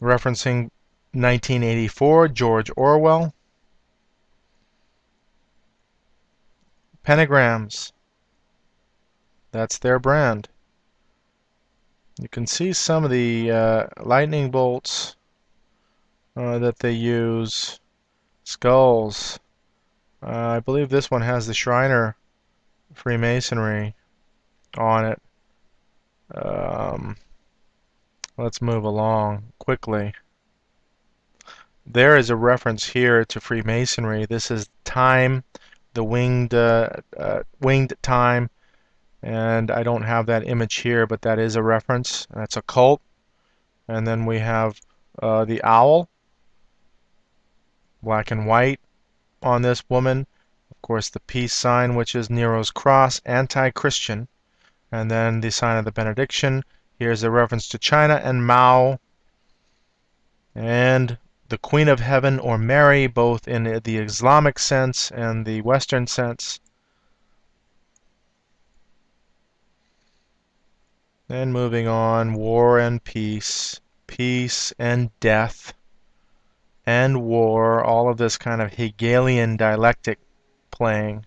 Referencing 1984, George Orwell. Pentagrams. That's their brand. You can see some of the lightning bolts that they use. Skulls. I believe this one has the Shriner Freemasonry on it. Let's move along quickly. There is a reference here to Freemasonry. This is time, the winged time, and I don't have that image here, but that is a reference. That's a cult. And then we have the owl, black and white on this woman. Of course, the peace sign, which is Nero's cross, anti-Christian. And then the sign of the benediction. Here's a reference to China and Mao. And the Queen of Heaven, or Mary, both in the Islamic sense and the Western sense. And moving on, war and peace, peace and death, and war, all of this kind of Hegelian dialectic playing.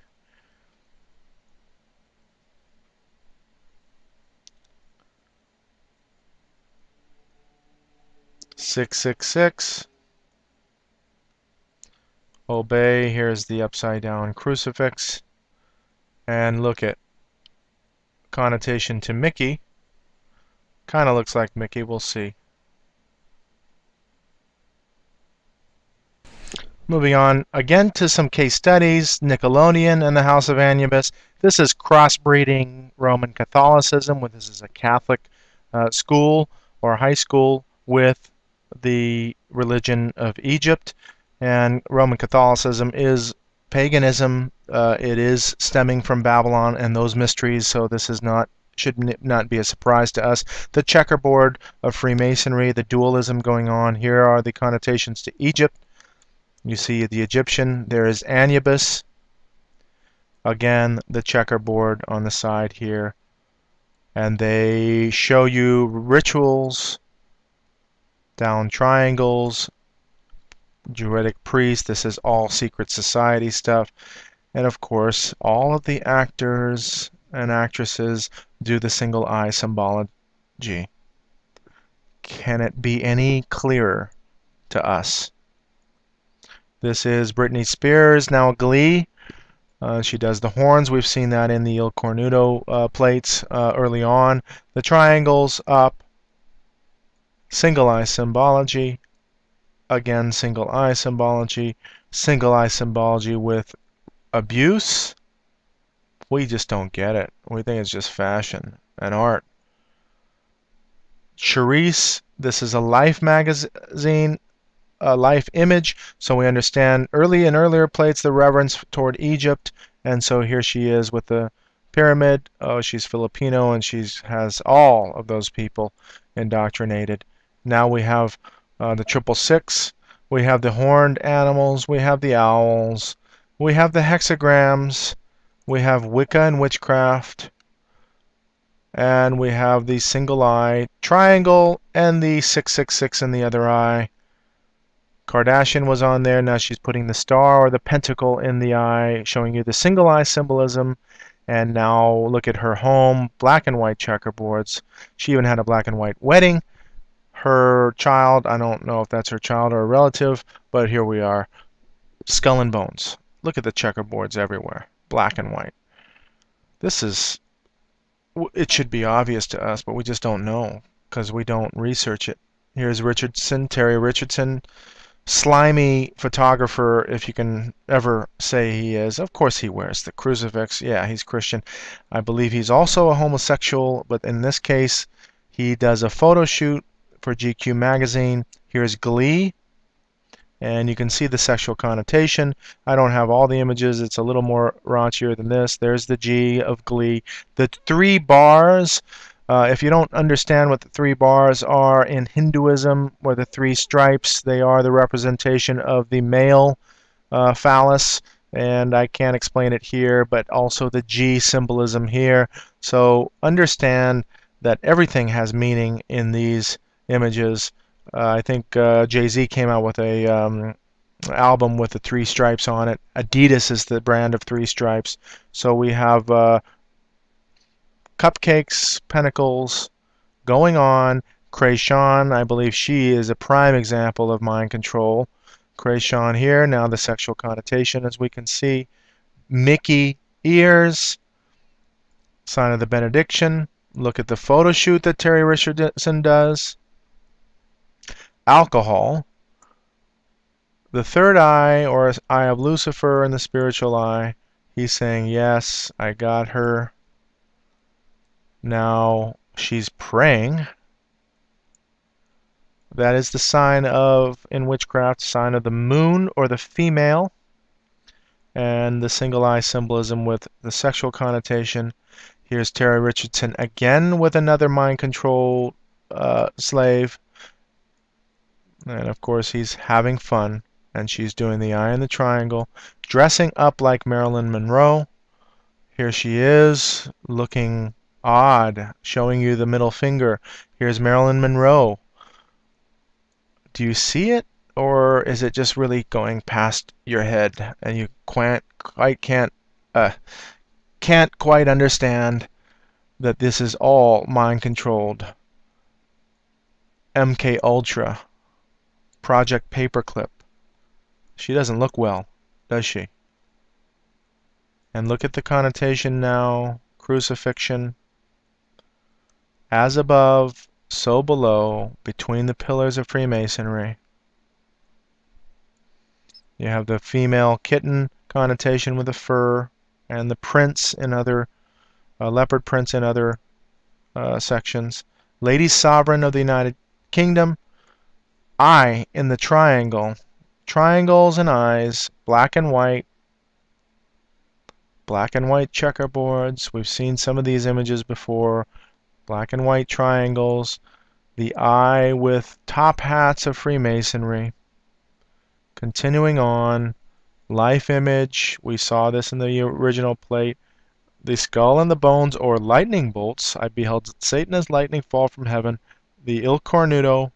Six, six, six. Obey. Here's the upside down crucifix. And look at connotation to Mickey. Kind of looks like Mickey. We'll see. Moving on again to some case studies. Nickelodeon and the House of Anubis. This is crossbreeding Roman Catholicism. This is a Catholic school or high school with the religion of Egypt. And Roman Catholicism is paganism. It is stemming from Babylon and those mysteries, so this is should not be a surprise to us. The checkerboard of Freemasonry, the dualism going on. Here are the connotations to Egypt. You see the Egyptian. There is Anubis. Again, the checkerboard on the side here. And they show you rituals, down triangles, Druidic priest. This is all secret society stuff. And of course, all of the actors and actresses do the single eye symbology. Can it be any clearer to us? This is Britney Spears, now Glee. She does the horns. We've seen that in the Il Cornuto plates early on. The triangles up, single eye symbology. Again, single eye symbology with abuse. We just don't get it. We think it's just fashion and art. Charisse, this is a Life magazine, a Life image, so we understand earlier plates the reverence toward Egypt, and so here she is with the pyramid. Oh, she's Filipino, and she has all of those people indoctrinated. Now we have the 666. We have the horned animals. We have the owls. We have the hexagrams. We have Wicca and witchcraft. And we have the single eye triangle and the 666 in the other eye. Kardashian was on there. Now she's putting the star or the pentacle in the eye, showing you the single eye symbolism. And now look at her home, black and white checkerboards. She even had a black and white wedding. Her child, I don't know if that's her child or a relative, but here we are. Skull and bones. Look at the checkerboards everywhere, black and white. This is, it should be obvious to us, but we just don't know because we don't research it. Here's Richardson, Terry Richardson, slimy photographer, if you can ever say he is. Of course he wears the crucifix. Yeah, he's Christian. I believe he's also a homosexual, but in this case, he does a photo shoot for GQ magazine. Here's Glee, and you can see the sexual connotation. I don't have all the images. It's a little more raunchier than this. There's the G of Glee. The 3 bars, if you don't understand what the 3 bars are in Hinduism, or the 3 stripes, they are the representation of the male phallus, and I can't explain it here, but also the G symbolism here. So understand that everything has meaning in these images. I think Jay-Z came out with a album with the 3 stripes on it. Adidas is the brand of 3 stripes. So we have cupcakes, pentacles going on. Kreishon, I believe she is a prime example of mind control. Kreishon here, now the sexual connotation, as we can see. Mickey ears, sign of the benediction. Look at the photo shoot that Terry Richardson does. Alcohol. The third eye, or eye of Lucifer in the spiritual eye. He's saying, yes, I got her. Now she's praying. That is the sign of, in witchcraft, sign of the moon or the female. And the single eye symbolism with the sexual connotation. Here's Terry Richardson again with another mind control slave. And of course he's having fun. And she's doing the eye in the triangle. Dressing up like Marilyn Monroe. Here she is, looking odd, showing you the middle finger. Here's Marilyn Monroe. Do you see it, or is it just really going past your head and you can't quite understand that this is all mind controlled? MK Ultra, Project Paperclip. She doesn't look well, does she? And look at the connotation now. Crucifixion. As above, so below, between the pillars of Freemasonry. You have the female kitten connotation with the fur, and the prince in other, leopard prince in other sections. Lady Sovereign of the United Kingdom. Eye in the triangle. Triangles and eyes, black and white. Black and white checkerboards. We've seen some of these images before. Black and white triangles. The eye with top hats of Freemasonry. Continuing on, life image. We saw this in the original plate. The skull and the bones, or lightning bolts. I beheld Satan as lightning fall from heaven. The Il Cornuto.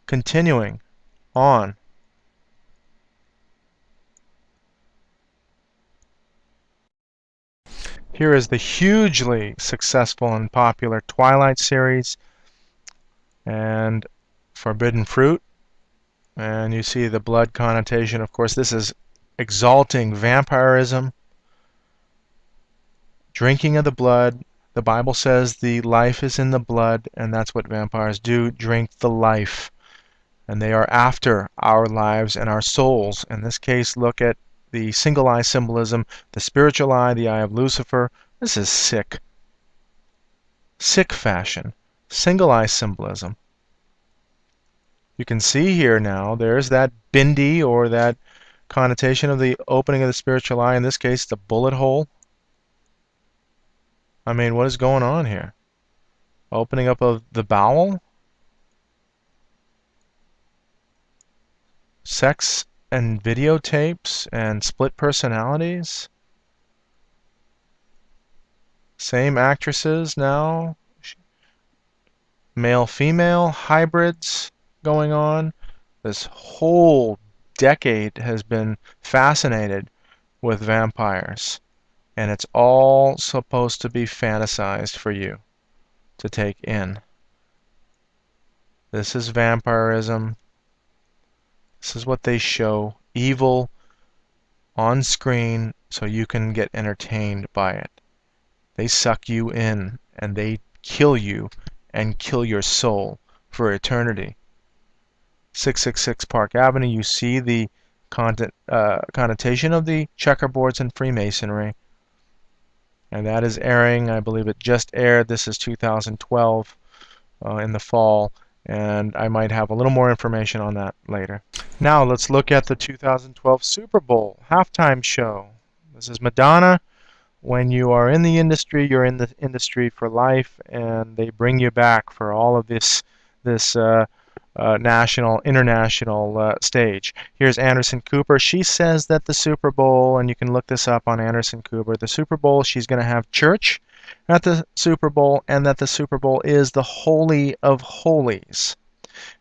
Continuing on. Here is the hugely successful and popular Twilight series and Forbidden Fruit. And you see the blood connotation. Of course, this is exalting vampirism, drinking of the blood. The Bible says the life is in the blood, and that's what vampires do, drink the life. And they are after our lives and our souls. In this case, look at the single eye symbolism, the spiritual eye, the eye of Lucifer. This is sick. Sick fashion. Single eye symbolism. You can see here now, there's that bindi, or that connotation of the opening of the spiritual eye. In this case, the bullet hole. I mean, what is going on here? Opening up of the bowel? Sex and videotapes and split personalities? Same actresses now? Male-female hybrids going on? This whole decade has been fascinated with vampires. And it's all supposed to be fantasized for you to take in. This is vampirism. This is what they show. Evil on screen so you can get entertained by it. They suck you in and they kill you and kill your soul for eternity. 666 Park Avenue, you see the connotation of the checkerboards in Freemasonry. And that is airing. I believe it just aired. This is 2012 in the fall. And I might have a little more information on that later. Now let's look at the 2012 Super Bowl halftime show. This is Madonna. When you are in the industry, you're in the industry for life, and they bring you back for all of this national, international stage. Here's Anderson Cooper. She says that the Super Bowl, and you can look this up on Anderson Cooper, the Super Bowl, she's going to have church at the Super Bowl, and that the Super Bowl is the Holy of Holies.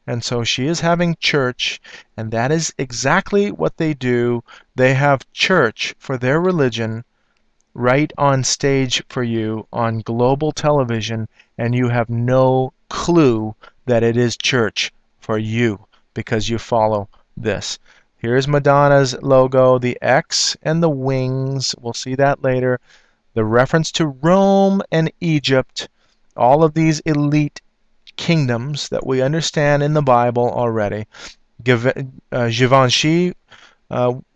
And so she is having church, and that is exactly what they do. They have church for their religion right on stage for you on global television, and you have no clue that it is church for you because you follow this. Here's Madonna's logo, the X and the wings. We'll see that later. The reference to Rome and Egypt, all of these elite kingdoms that we understand in the Bible already. Givenchy,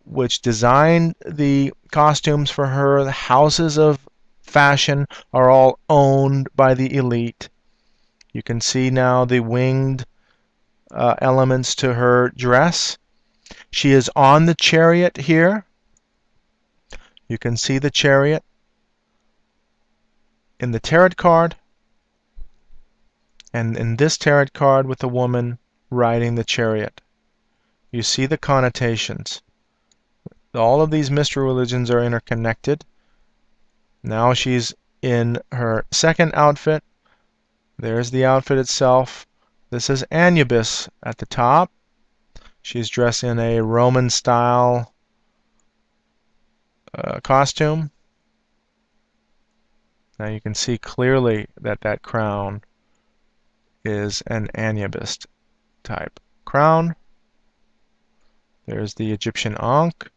which designed the costumes for her, the houses of fashion are all owned by the elite. You can see now the winged elements to her dress. She is on the chariot here. You can see the chariot in the tarot card, and in this tarot card with the woman riding the chariot. You see the connotations. All of these mystery religions are interconnected. Now she's in her second outfit. There's the outfit itself. This is Anubis at the top. She's dressed in a Roman style costume. Now you can see clearly that that crown is an Anubis type crown. There's the Egyptian Ankh,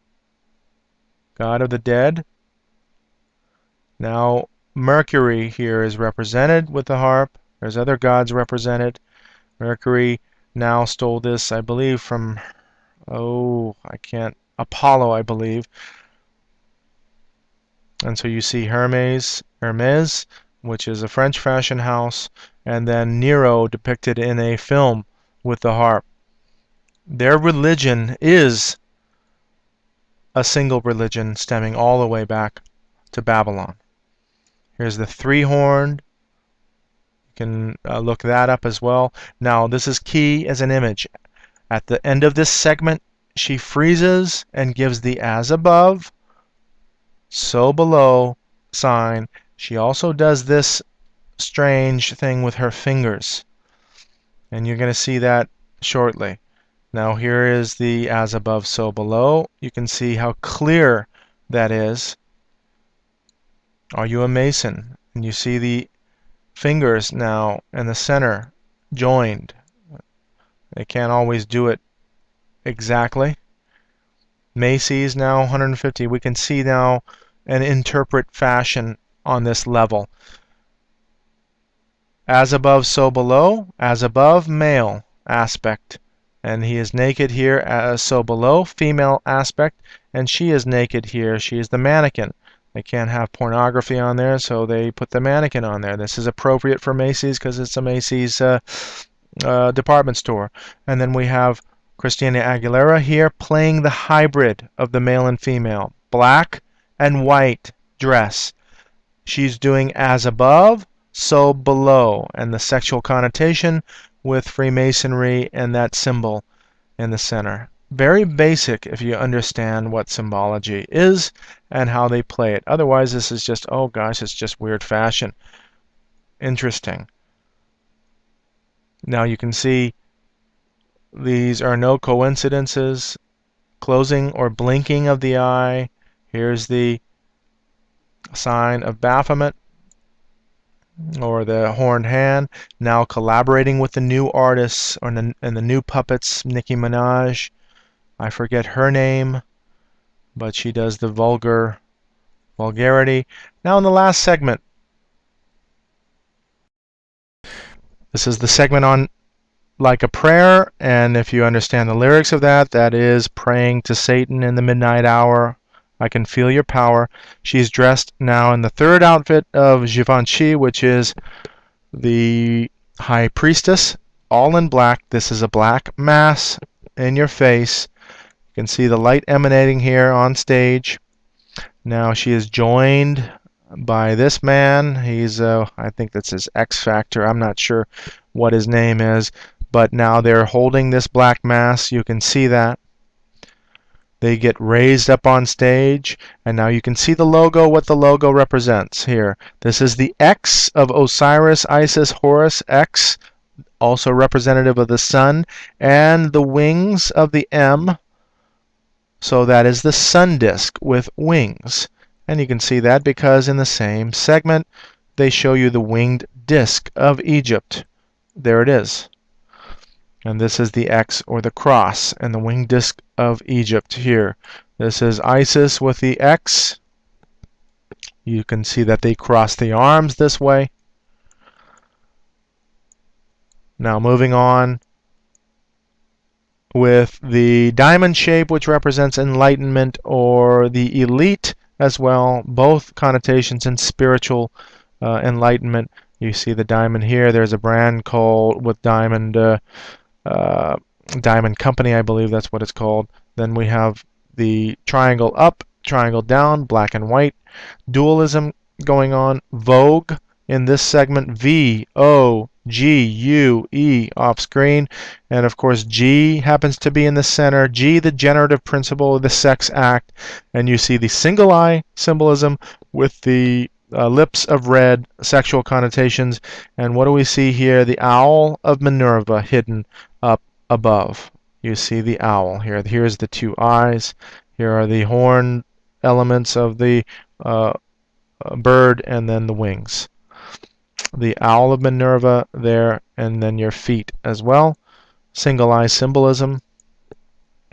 god of the dead. Now Mercury here is represented with the harp. There's other gods represented. Mercury now stole this, I believe, from, Apollo, I believe. And so you see Hermes, which is a French fashion house, and then Nero depicted in a film with the harp. Their religion is a single religion stemming all the way back to Babylon. Here's the three-horned. You can look that up as well. Now, this is key as an image. At the end of this segment, she freezes and gives the as above, so below sign. She also does this strange thing with her fingers, and you're going to see that shortly. Now here is the as above, so below. You can see how clear that is. Are you a Mason? And you see the fingers now in the center joined. They can't always do it exactly. Macy's now 150. We can see now and interpret fashion on this level. As above, so below. As above, male aspect. And he is naked here, as so below, female aspect. And she is naked here. She is the mannequin. They can't have pornography on there, so they put the mannequin on there. This is appropriate for Macy's because it's a Macy's department store. And then we have Christina Aguilera here playing the hybrid of the male and female. Black and white dress. She's doing as above, so below. And the sexual connotation with Freemasonry and that symbol in the center. Very basic if you understand what symbology is and how they play it. Otherwise, this is just, oh gosh, it's just weird fashion. Interesting. Now you can see these are no coincidences. Closing or blinking of the eye. Here's the sign of Baphomet, or the horned hand. Now collaborating with the new artists and the new puppets, Nicki Minaj. I forget her name, but she does the vulgarity. Now in the last segment, this is the segment on Like a Prayer, and if you understand the lyrics of that, that is praying to Satan in the midnight hour. I can feel your power. She's dressed now in the third outfit of Givenchy, which is the high priestess, all in black. This is a black mass in your face. You can see the light emanating here on stage. Now she is joined by this man. He's, I think that's his X Factor. I'm not sure what his name is, but now they're holding this black mass. You can see that. They get raised up on stage, and now you can see the logo, what the logo represents here. This is the X of Osiris, Isis, Horus, X, also representative of the sun, and the wings of the M. So that is the sun disk with wings. And you can see that because in the same segment, they show you the winged disk of Egypt. There it is. And this is the X or the cross and the winged disk of Egypt here. This is Isis with the X. You can see that they cross the arms this way. Now moving on with the diamond shape, which represents enlightenment or the elite as well, both connotations in spiritual enlightenment. You see the diamond here. There's a brand called with Diamond Company, I believe that's what it's called. Then we have the triangle up, triangle down, black and white. Dualism going on. Vogue in this segment. V-O-G-U-E off screen. And of course G happens to be in the center. G, the generative principle of the sex act. And you see the single eye symbolism with the lips of red, sexual connotations. And what do we see here? The owl of Minerva hidden up above. You see the owl here. Here's the two eyes. Here are the horn elements of the bird, and then the wings. The owl of Minerva there, and then your feet as well. Single eye symbolism.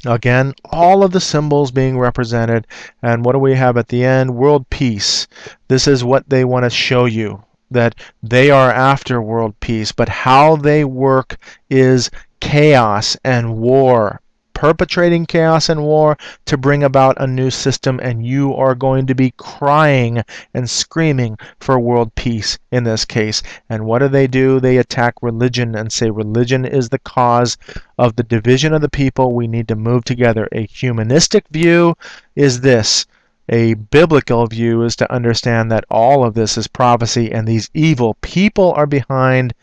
Again, all of the symbols being represented. And what do we have at the end? World peace. This is what they want to show you, that they are after world peace, but how they work is chaos and war, perpetrating chaos and war to bring about a new system, and you are going to be crying and screaming for world peace in this case. And what do? They attack religion and say religion is the cause of the division of the people. We need to move together. A humanistic view is this. A biblical view is to understand that all of this is prophecy, and these evil people are behind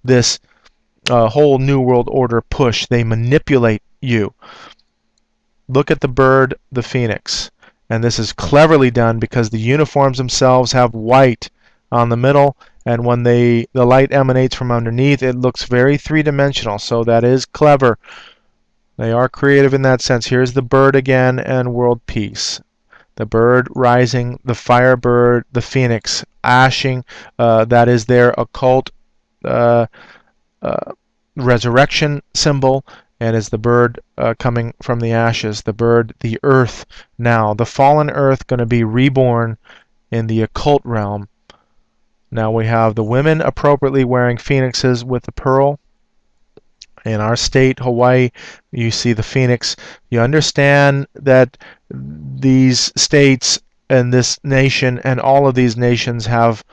this whole New World Order push. They manipulate you. Look at the bird, the phoenix. And this is cleverly done because the uniforms themselves have white on the middle, and when the light emanates from underneath, it looks very three-dimensional. So that is clever. They are creative in that sense. Here's the bird again, and world peace. The bird rising, the firebird, the phoenix ashing. That is their occult resurrection symbol, and is the bird coming from the ashes. The bird, the earth now. The fallen earth going to be reborn in the occult realm. Now we have the women appropriately wearing phoenixes with the pearl. In our state, Hawaii, you see the phoenix. You understand that these states and this nation and all of these nations have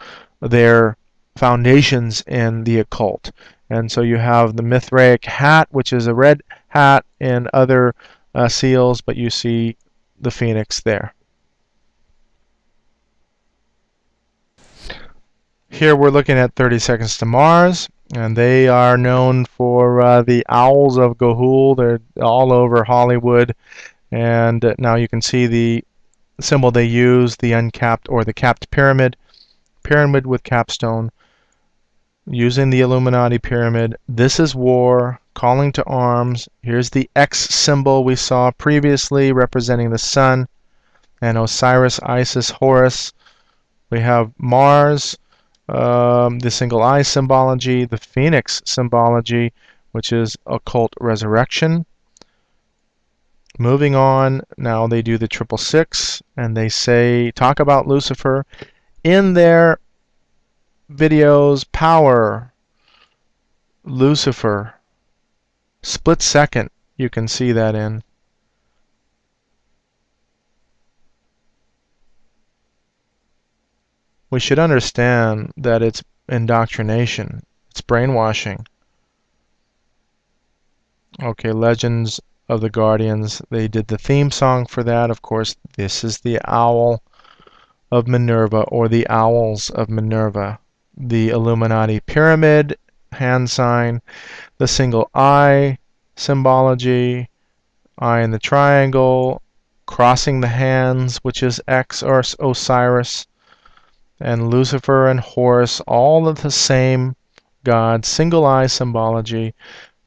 their foundations in the occult. And so you have the Mithraic hat, which is a red hat in other seals, but you see the phoenix there. Here we're looking at 30 Seconds to Mars, and they are known for the owls of Ga'Hoole. They're all over Hollywood, and now you can see the symbol they use, the uncapped or the capped pyramid with capstone, using the Illuminati pyramid. This is war, calling to arms. Here's the X symbol we saw previously representing the sun, and Osiris, Isis, Horus. We have Mars, the single eye symbology, the phoenix symbology, which is occult resurrection. Moving on, now they do the 666, and they say, talk about Lucifer in their videos. Power, Lucifer, split second, you can see that in. We should understand that it's indoctrination, it's brainwashing. Okay, Legends of the Guardians, they did the theme song for that. Of course, this is the owl of Minerva, or the owls of Minerva. The Illuminati pyramid, hand sign, the single eye symbology, eye in the triangle, crossing the hands, which is X or Osiris, and Lucifer and Horus, all of the same god, single eye symbology,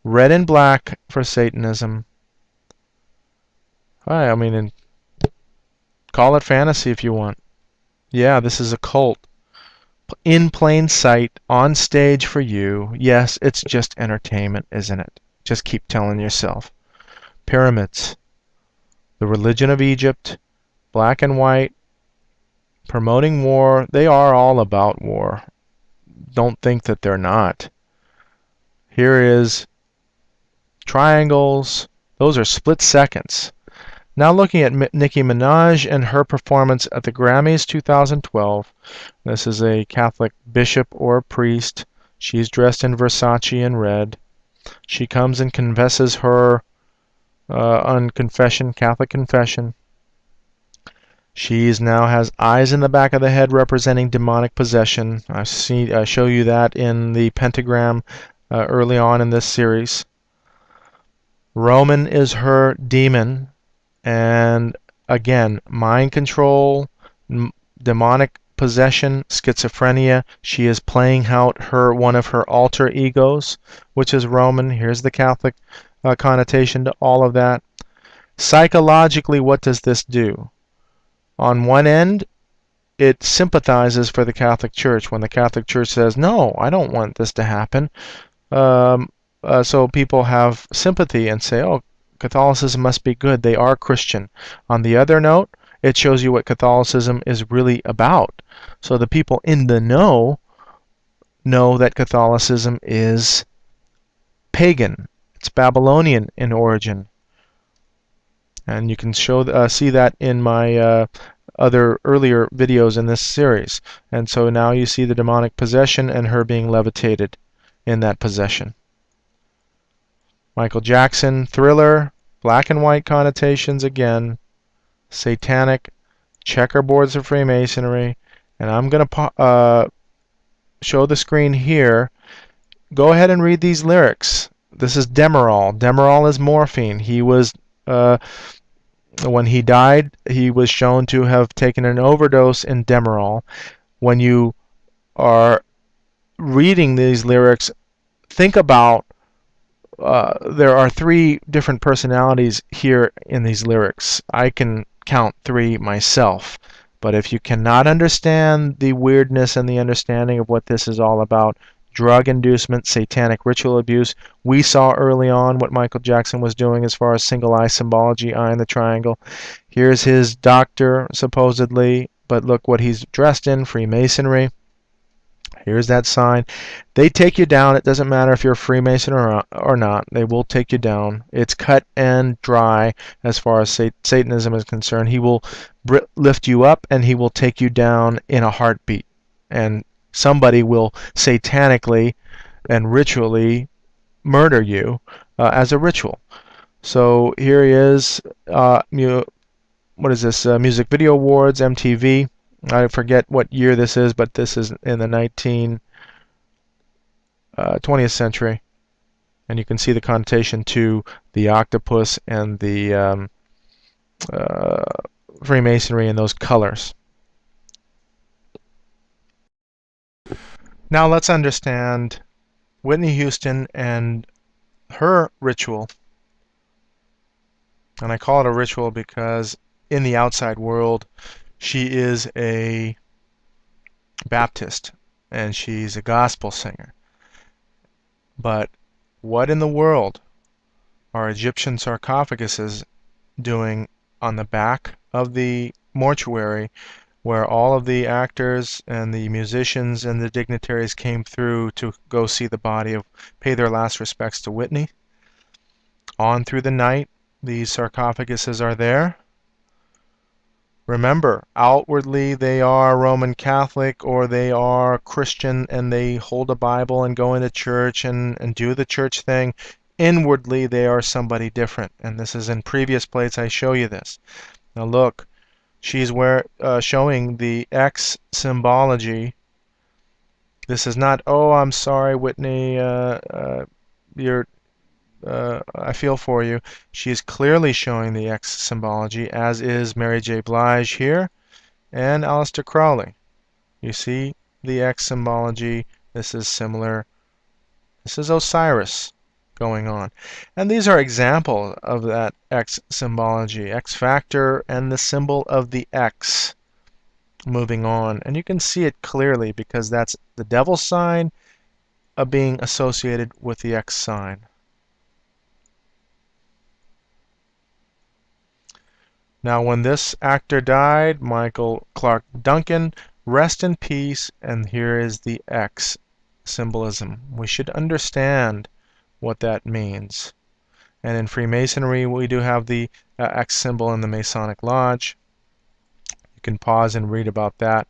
red and black for Satanism. I mean, call it fantasy if you want. Yeah, this is a cult. In plain sight, on stage for you. Yes, it's just entertainment, isn't it? Just keep telling yourself. Pyramids, the religion of Egypt, black and white, promoting war. They are all about war. Don't think that they're not. Here is triangles. Those are split seconds. Now looking at Nicki Minaj and her performance at the Grammys 2012. This is a Catholic bishop or priest. She's dressed in Versace and red. She comes and confesses her on confession, Catholic confession. She now has eyes in the back of the head representing demonic possession. I show you that in the pentagram early on in this series. Roman is her demon, and again, mind control, demonic possession, schizophrenia. She is playing out one of her alter egos, which is Roman. Here's the Catholic connotation to all of that. Psychologically, what does this do? On one end, it sympathizes for the Catholic Church when the Catholic Church says, no, I don't want this to happen. So people have sympathy and say, oh, Catholicism must be good. They are Christian. On the other note, it shows you what Catholicism is really about. So the people in the know that Catholicism is pagan. It's Babylonian in origin. And you can see that in my other earlier videos in this series. And so now you see the demonic possession and her being levitated in that possession. Michael Jackson, Thriller, black and white connotations again, satanic, checkerboards of Freemasonry, and I'm going to show the screen here. Go ahead and read these lyrics. This is Demerol. Demerol is morphine. He was, when he died, he was shown to have taken an overdose in Demerol. When you are reading these lyrics, think about there are 3 different personalities here in these lyrics. I can count 3 myself. But if you cannot understand the weirdness and the understanding of what this is all about, drug inducement, satanic ritual abuse, we saw early on what Michael Jackson was doing as far as single eye symbology, eye in the triangle. Here's his doctor, supposedly, but look what he's dressed in, Freemasonry. Here's that sign. They take you down. It doesn't matter if you're a Freemason or not. They will take you down. It's cut and dry as far as Satanism is concerned. He will lift you up and he will take you down in a heartbeat. And somebody will satanically and ritually murder you as a ritual. So here he is. What is this? Music Video Awards, MTV. I forget what year this is, but this is in the 20th century. And you can see the connotation to the octopus and the Freemasonry and those colors. Now let's understand Whitney Houston and her ritual. And I call it a ritual because in the outside world, she is a Baptist and she's a gospel singer. But what in the world are Egyptian sarcophaguses doing on the back of the mortuary where all of the actors and the musicians and the dignitaries came through to go see the body pay their last respects to Whitney? On through the night, these sarcophaguses are there. Remember, outwardly they are Roman Catholic or they are Christian and they hold a Bible and go into church and do the church thing. Inwardly they are somebody different. And this is in previous plates I show you this. Now look, she's showing the X symbology. This is not, oh, I'm sorry, Whitney, I feel for you. She is clearly showing the X symbology, as is Mary J. Blige here and Aleister Crowley. You see the X symbology. This is similar. This is Osiris going on. And these are examples of that X symbology. X factor and the symbol of the X. Moving on, and you can see it clearly because that's the devil sign being associated with the X sign. Now, when this actor died, Michael Clark Duncan, rest in peace, and here is the X symbolism. We should understand what that means. And in Freemasonry, we do have the X symbol in the Masonic Lodge. You can pause and read about that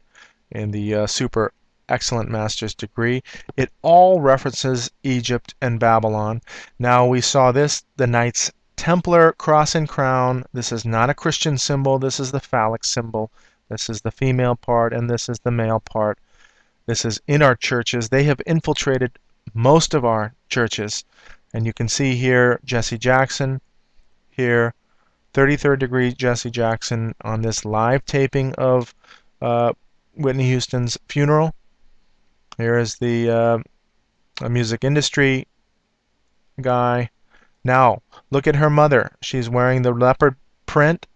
in the Super Excellent Master's degree. It all references Egypt and Babylon. Now, we saw this, the Knights Templar cross and crown. This is not a Christian symbol. This is the phallic symbol. This is the female part, and this is the male part. This is in our churches. They have infiltrated most of our churches. And you can see here Jesse Jackson, here 33rd degree Jesse Jackson on this live taping of Whitney Houston's funeral. Here is the music industry guy. Now, look at her mother. She's wearing the leopard print.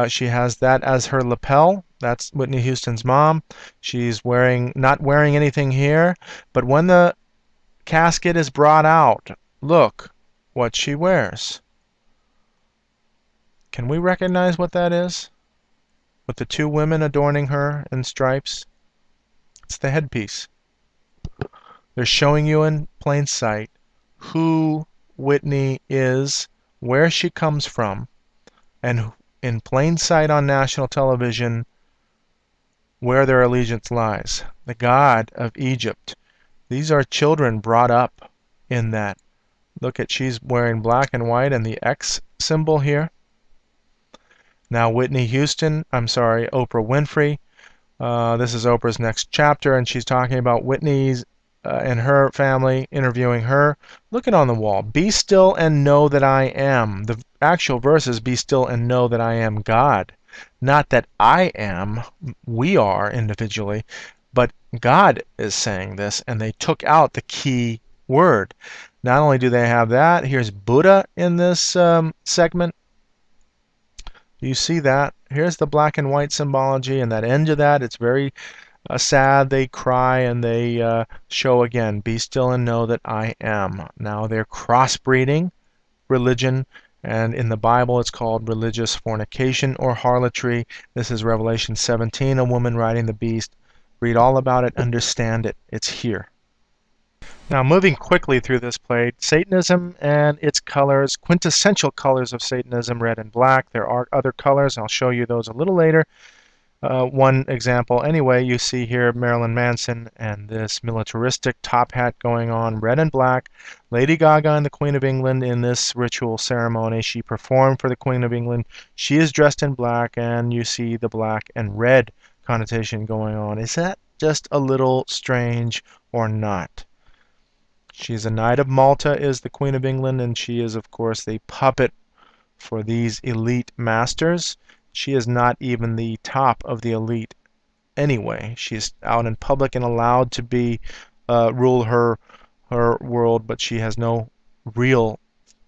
She has that as her lapel. That's Whitney Houston's mom. She's not wearing anything here, but when the casket is brought out, look what she wears. Can we recognize what that is? With the two women adorning her in stripes? It's the headpiece. They're showing you in plain sight who Whitney is, where she comes from, and in plain sight on national television where their allegiance lies. The god of Egypt. These are children brought up in that. Look at, she's wearing black and white and the X symbol here. Now Oprah Winfrey. This is Oprah's next chapter, and she's talking about Whitney's and her family, interviewing her. Look it on the wall. Be still and know that I am. The actual verse is, be still and know that I am God. Not that I am, we are individually, but God is saying this, and they took out the key word. Not only do they have that, here's Buddha in this segment. You see that? Here's the black and white symbology, and that end of that, it's very sad. They cry and they show again, be still and know that I am. Now they're crossbreeding religion, and in the Bible it's called religious fornication or harlotry. This is Revelation 17, a woman riding the beast. Read all about it, understand it. It's here. Now, moving quickly through this plate, Satanism and its colors, quintessential colors of Satanism, red and black. There are other colors. I'll show you those a little later. One example, anyway, you see here Marilyn Manson and this militaristic top hat going on, red and black. Lady Gaga and the Queen of England in this ritual ceremony. She performed for the Queen of England. She is dressed in black, and you see the black and red connotation going on. Is that just a little strange or not? She's a Knight of Malta, is the Queen of England, and she is, of course, the puppet for these elite masters. She is not even the top of the elite anyway. She's out in public and allowed to be rule her world, but she has no real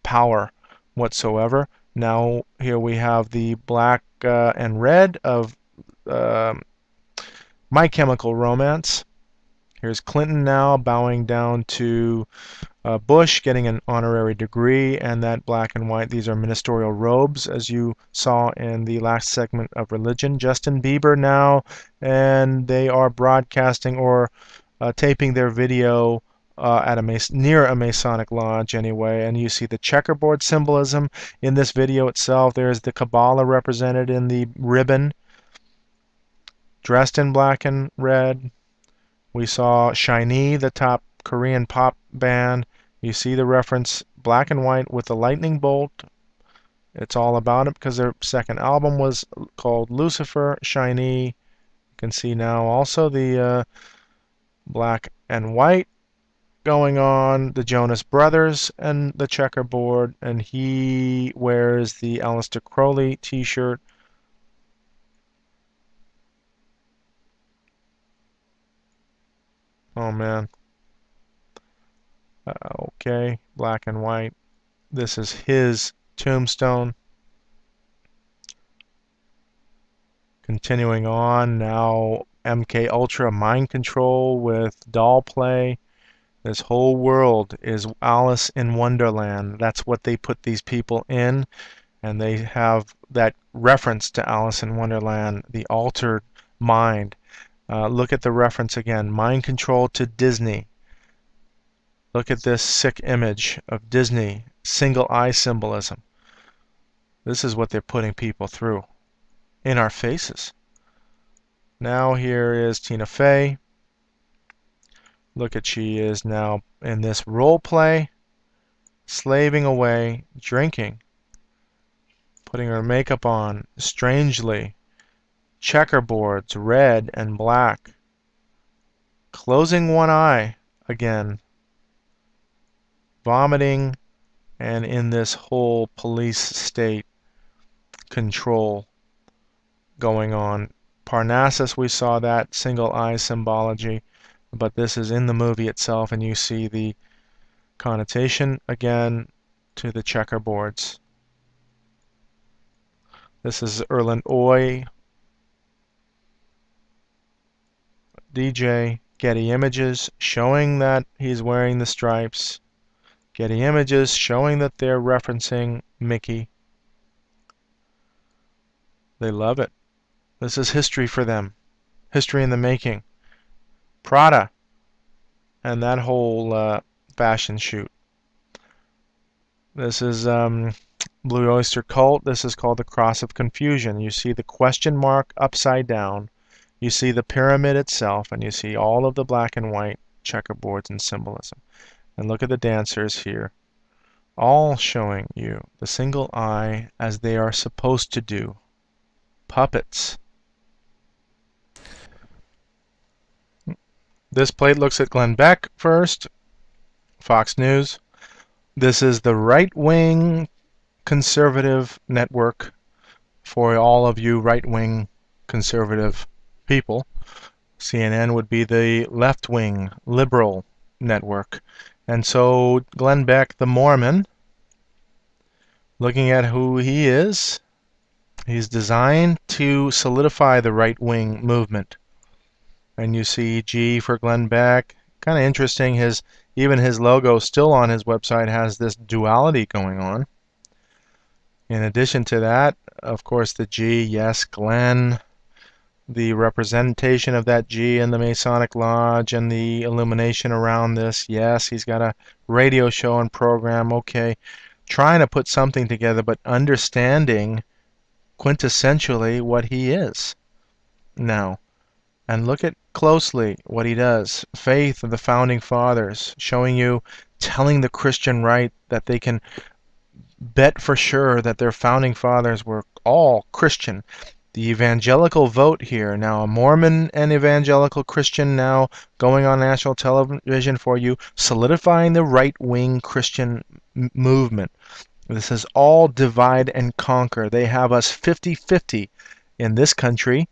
power whatsoever. Now here we have the black and red of My Chemical Romance. Here's Clinton now bowing down to Bush, getting an honorary degree, and that black and white, these are ministerial robes, as you saw in the last segment of religion. Justin Bieber now, and they are broadcasting or taping their video at near a Masonic lodge anyway, and you see the checkerboard symbolism in this video itself. There's the Kabbalah represented in the ribbon, dressed in black and red. We saw Shiny, the top Korean pop band. You see the reference, black and white with the lightning bolt. It's all about it because their second album was called Lucifer. Shiny. You can see now also the black and white going on. The Jonas Brothers and the checkerboard. And he wears the Aleister Crowley t-shirt. Oh man. Okay, black and white. This is his tombstone. Continuing on, now MK Ultra mind control with doll play. This whole world is Alice in Wonderland. That's what they put these people in, and they have that reference to Alice in Wonderland, the altered mind. Look at the reference again, mind control to Disney. Look at this sick image of Disney, single eye symbolism. This is what they're putting people through in our faces. Now here is Tina Fey. Look at, she is now in this role play, slaving away, drinking, putting her makeup on, strangely, checkerboards, red and black, closing one eye again, vomiting, and in this whole police state control going on. Parnassus, we saw that single eye symbology, but this is in the movie itself, and you see the connotation again to the checkerboards. This is Erland Oy, DJ, Getty Images showing that he's wearing the stripes. Getty Images showing that they're referencing Mickey. They love it. This is history for them. History in the making. Prada and that whole fashion shoot. This is Blue Oyster Cult. This is called the Cross of Confusion. You see the question mark upside down. You see the pyramid itself, and you see all of the black and white checkerboards and symbolism. And look at the dancers here, all showing you the single eye as they are supposed to do. Puppets. This plate looks at Glenn Beck first, Fox News. This is the right-wing conservative network for all of you right-wing conservative people. CNN would be the left-wing liberal network. And so Glenn Beck, the Mormon, looking at who he is, he's designed to solidify the right-wing movement. And you see G for Glenn Beck. Kind of interesting, even his logo still on his website has this duality going on. In addition to that, of course, the G, yes, Glenn, the representation of that G in the Masonic Lodge and the illumination around this. Yes, he's got a radio show and program, okay, trying to put something together, but understanding quintessentially what he is now. And look at closely what he does. Faith of the Founding Fathers, showing you, telling the Christian right that they can bet for sure that their Founding Fathers were all Christian. The evangelical vote here, now a Mormon and evangelical Christian now going on national television for you, solidifying the right-wing Christian movement. This is all divide and conquer. They have us 50-50 in this country,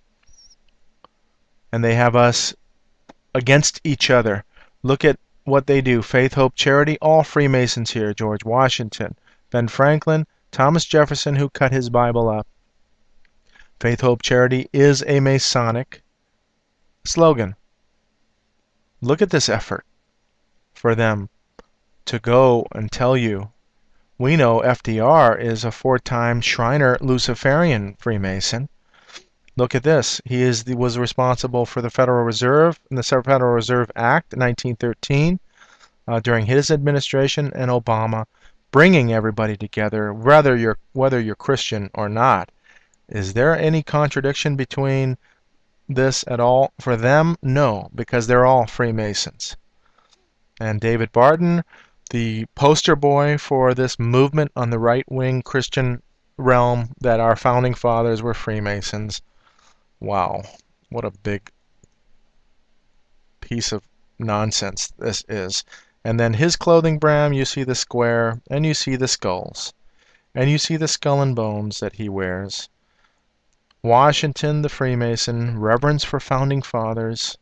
and they have us against each other. Look at what they do. Faith, Hope, Charity, all Freemasons here. George Washington, Ben Franklin, Thomas Jefferson, who cut his Bible up. Faith, Hope, Charity is a Masonic slogan. Look at this effort for them to go and tell you. We know FDR is a 4-time Shriner Luciferian Freemason. Look at this. He was responsible for the Federal Reserve and the Federal Reserve Act in 1913 during his administration, and Obama, bringing everybody together, whether you're Christian or not. Is there any contradiction between this at all? For them, no, because they're all Freemasons. And David Barton, the poster boy for this movement on the right-wing Christian realm, that our founding fathers were Freemasons. Wow, what a big piece of nonsense this is. And then his clothing brand, you see the square, and you see the skulls, and you see the skull and bones that he wears. Washington, the Freemason, reverence for founding fathers.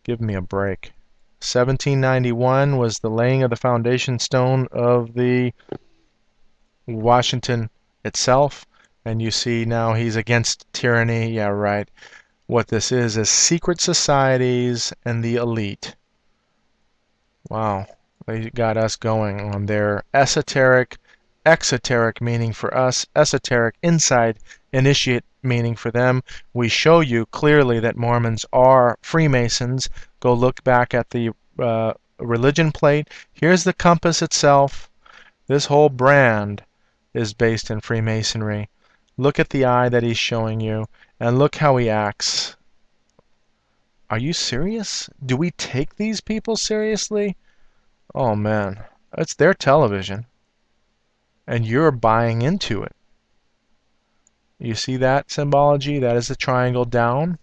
Give me a break. 1791 was the laying of the foundation stone of the Washington itself. And you see now he's against tyranny. Yeah, right. What this is secret societies and the elite. Wow. They got us going on their esoteric, exoteric meaning for us, esoteric, inside, initiate meaning for them. We show you clearly that Mormons are Freemasons. Go look back at the religion plate. Here's the compass itself. This whole brand is based in Freemasonry. Look at the eye that he's showing you, and look how he acts. Are you serious? Do we take these people seriously? Oh man, it's their television, and you're buying into it. You see that symbology? That is the triangle down.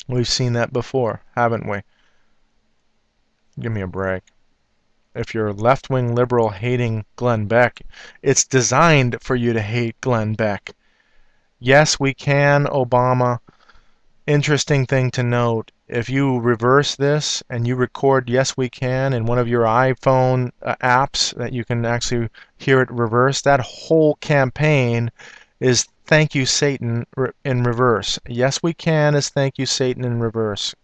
We've seen that before, haven't we? Give me a break. If you're left-wing liberal hating Glenn Beck, it's designed for you to hate Glenn Beck. Yes, we can, Obama. Interesting thing to note, if you reverse this and you record Yes We Can in one of your iPhone apps that you can actually hear it reverse, that whole campaign is Thank You Satan in reverse. Yes We Can is Thank You Satan in reverse.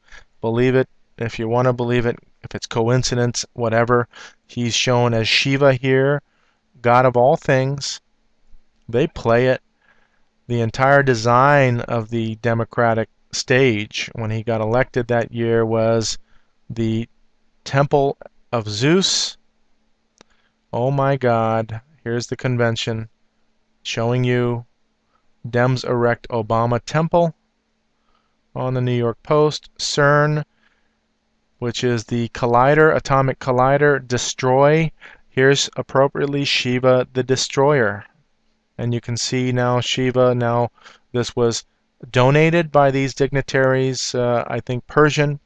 Believe it if you want to believe it, if it's coincidence, whatever. He's shown as Shiva here, God of all things. They play it. The entire design of the Democratic stage when he got elected that year was the Temple of Zeus. Oh my God, here's the convention showing you Dems erect Obama Temple on the New York Post. CERN, which is the collider, atomic collider, destroy. Here's appropriately Shiva the Destroyer. And you can see now Shiva, now this was donated by these dignitaries, I think Persian.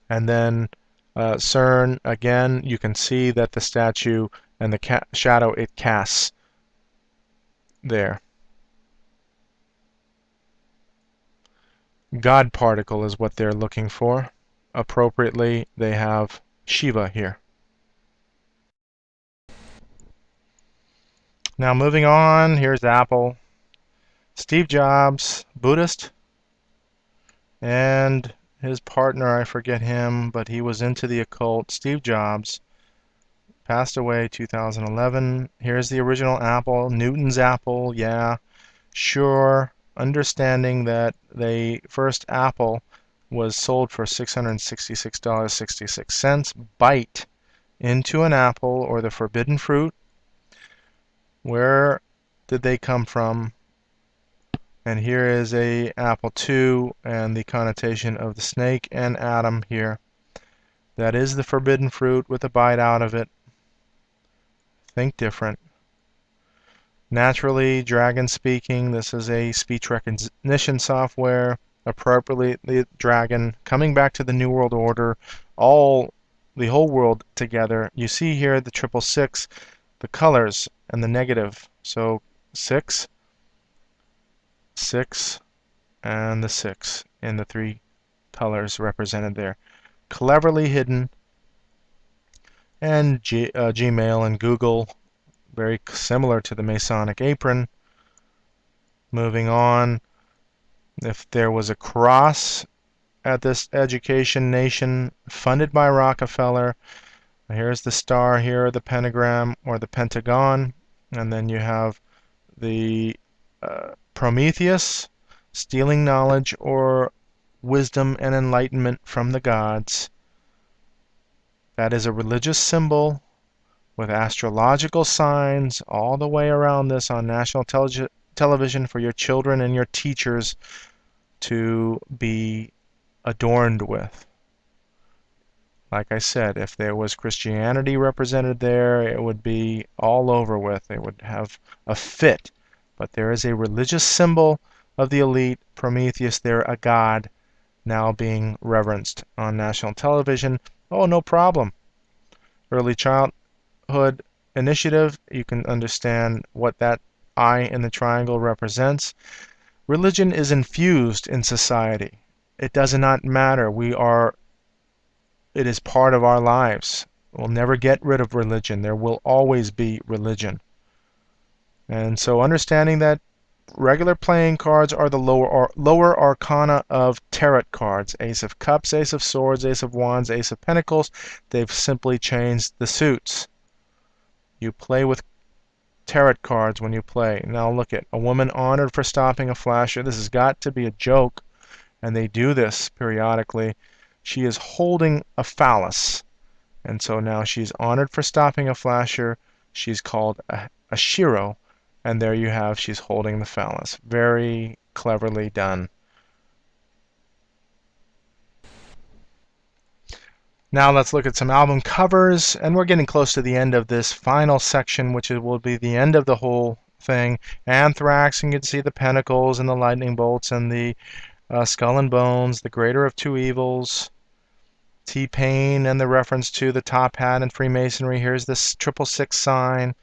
And then CERN, again, you can see that the statue and the shadow it casts there. God particle is what they're looking for. Appropriately, they have Shiva here. Now moving on, here's Apple. Steve Jobs, Buddhist, and his partner, I forget him, but he was into the occult. Steve Jobs passed away 2011. Here's the original Apple, Newton's Apple, yeah, sure. Understanding that the first Apple was sold for $666.66. Bite into an apple, or the forbidden fruit. Where did they come from? And here is a apple 2 and the connotation of the snake and Adam here. That is the forbidden fruit with a bite out of it. Think different. Naturally, dragon speaking, this is a speech recognition software. Appropriately, the dragon coming back to the New World Order, the whole world together. You see here the 666, the colors and the negative. So 6, 6, and the 6 in the 3 colors represented there. Cleverly hidden. And Gmail and Google, very similar to the Masonic apron. Moving on, if there was a cross at this education nation funded by Rockefeller, here's the star here, the pentagram or the pentagon, and then you have the Prometheus, stealing knowledge or wisdom and enlightenment from the gods. That is a religious symbol with astrological signs all the way around this on national television for your children and your teachers to be adorned with. Like I said, if there was Christianity represented there, it would be all over with. They would have a fit. But there is a religious symbol of the elite, Prometheus there, a god, now being reverenced on national television. Oh, no problem. Early childhood initiative, you can understand what that eye in the triangle represents. Religion is infused in society. It does not matter. It is part of our lives. We'll never get rid of religion. There will always be religion. And so understanding that regular playing cards are the lower arcana of tarot cards. Ace of Cups, Ace of Swords, Ace of Wands, Ace of Pentacles. They've simply changed the suits. You play with tarot cards when you play. Now look at a woman honored for stopping a flasher. This has got to be a joke, and they do this periodically. She is holding a phallus, and so now she's honored for stopping a flasher. She's called a shiro, and there you have, she's holding the phallus. Very cleverly done. Now let's look at some album covers, and we're getting close to the end of this final section, which will be the end of the whole thing. Anthrax, and you can see the pentacles and the lightning bolts and the skull and bones, the greater of two evils. T-Pain and the reference to the top hat and Freemasonry. Here's this 666 sign.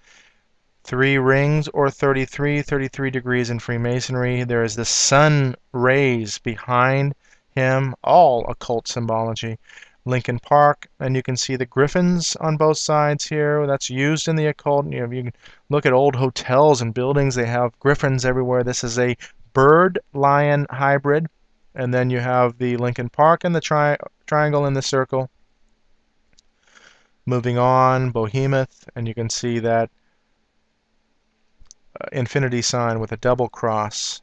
3 rings or 33 degrees in Freemasonry. There is the sun rays behind him, all occult symbology. Lincoln Park, and you can see the griffins on both sides here. That's used in the occult. You can look at old hotels and buildings. They have griffins everywhere. This is a bird-lion hybrid. And then you have the Lincoln Park and the triangle in the circle. Moving on, Behemoth, and you can see that infinity sign with a double cross,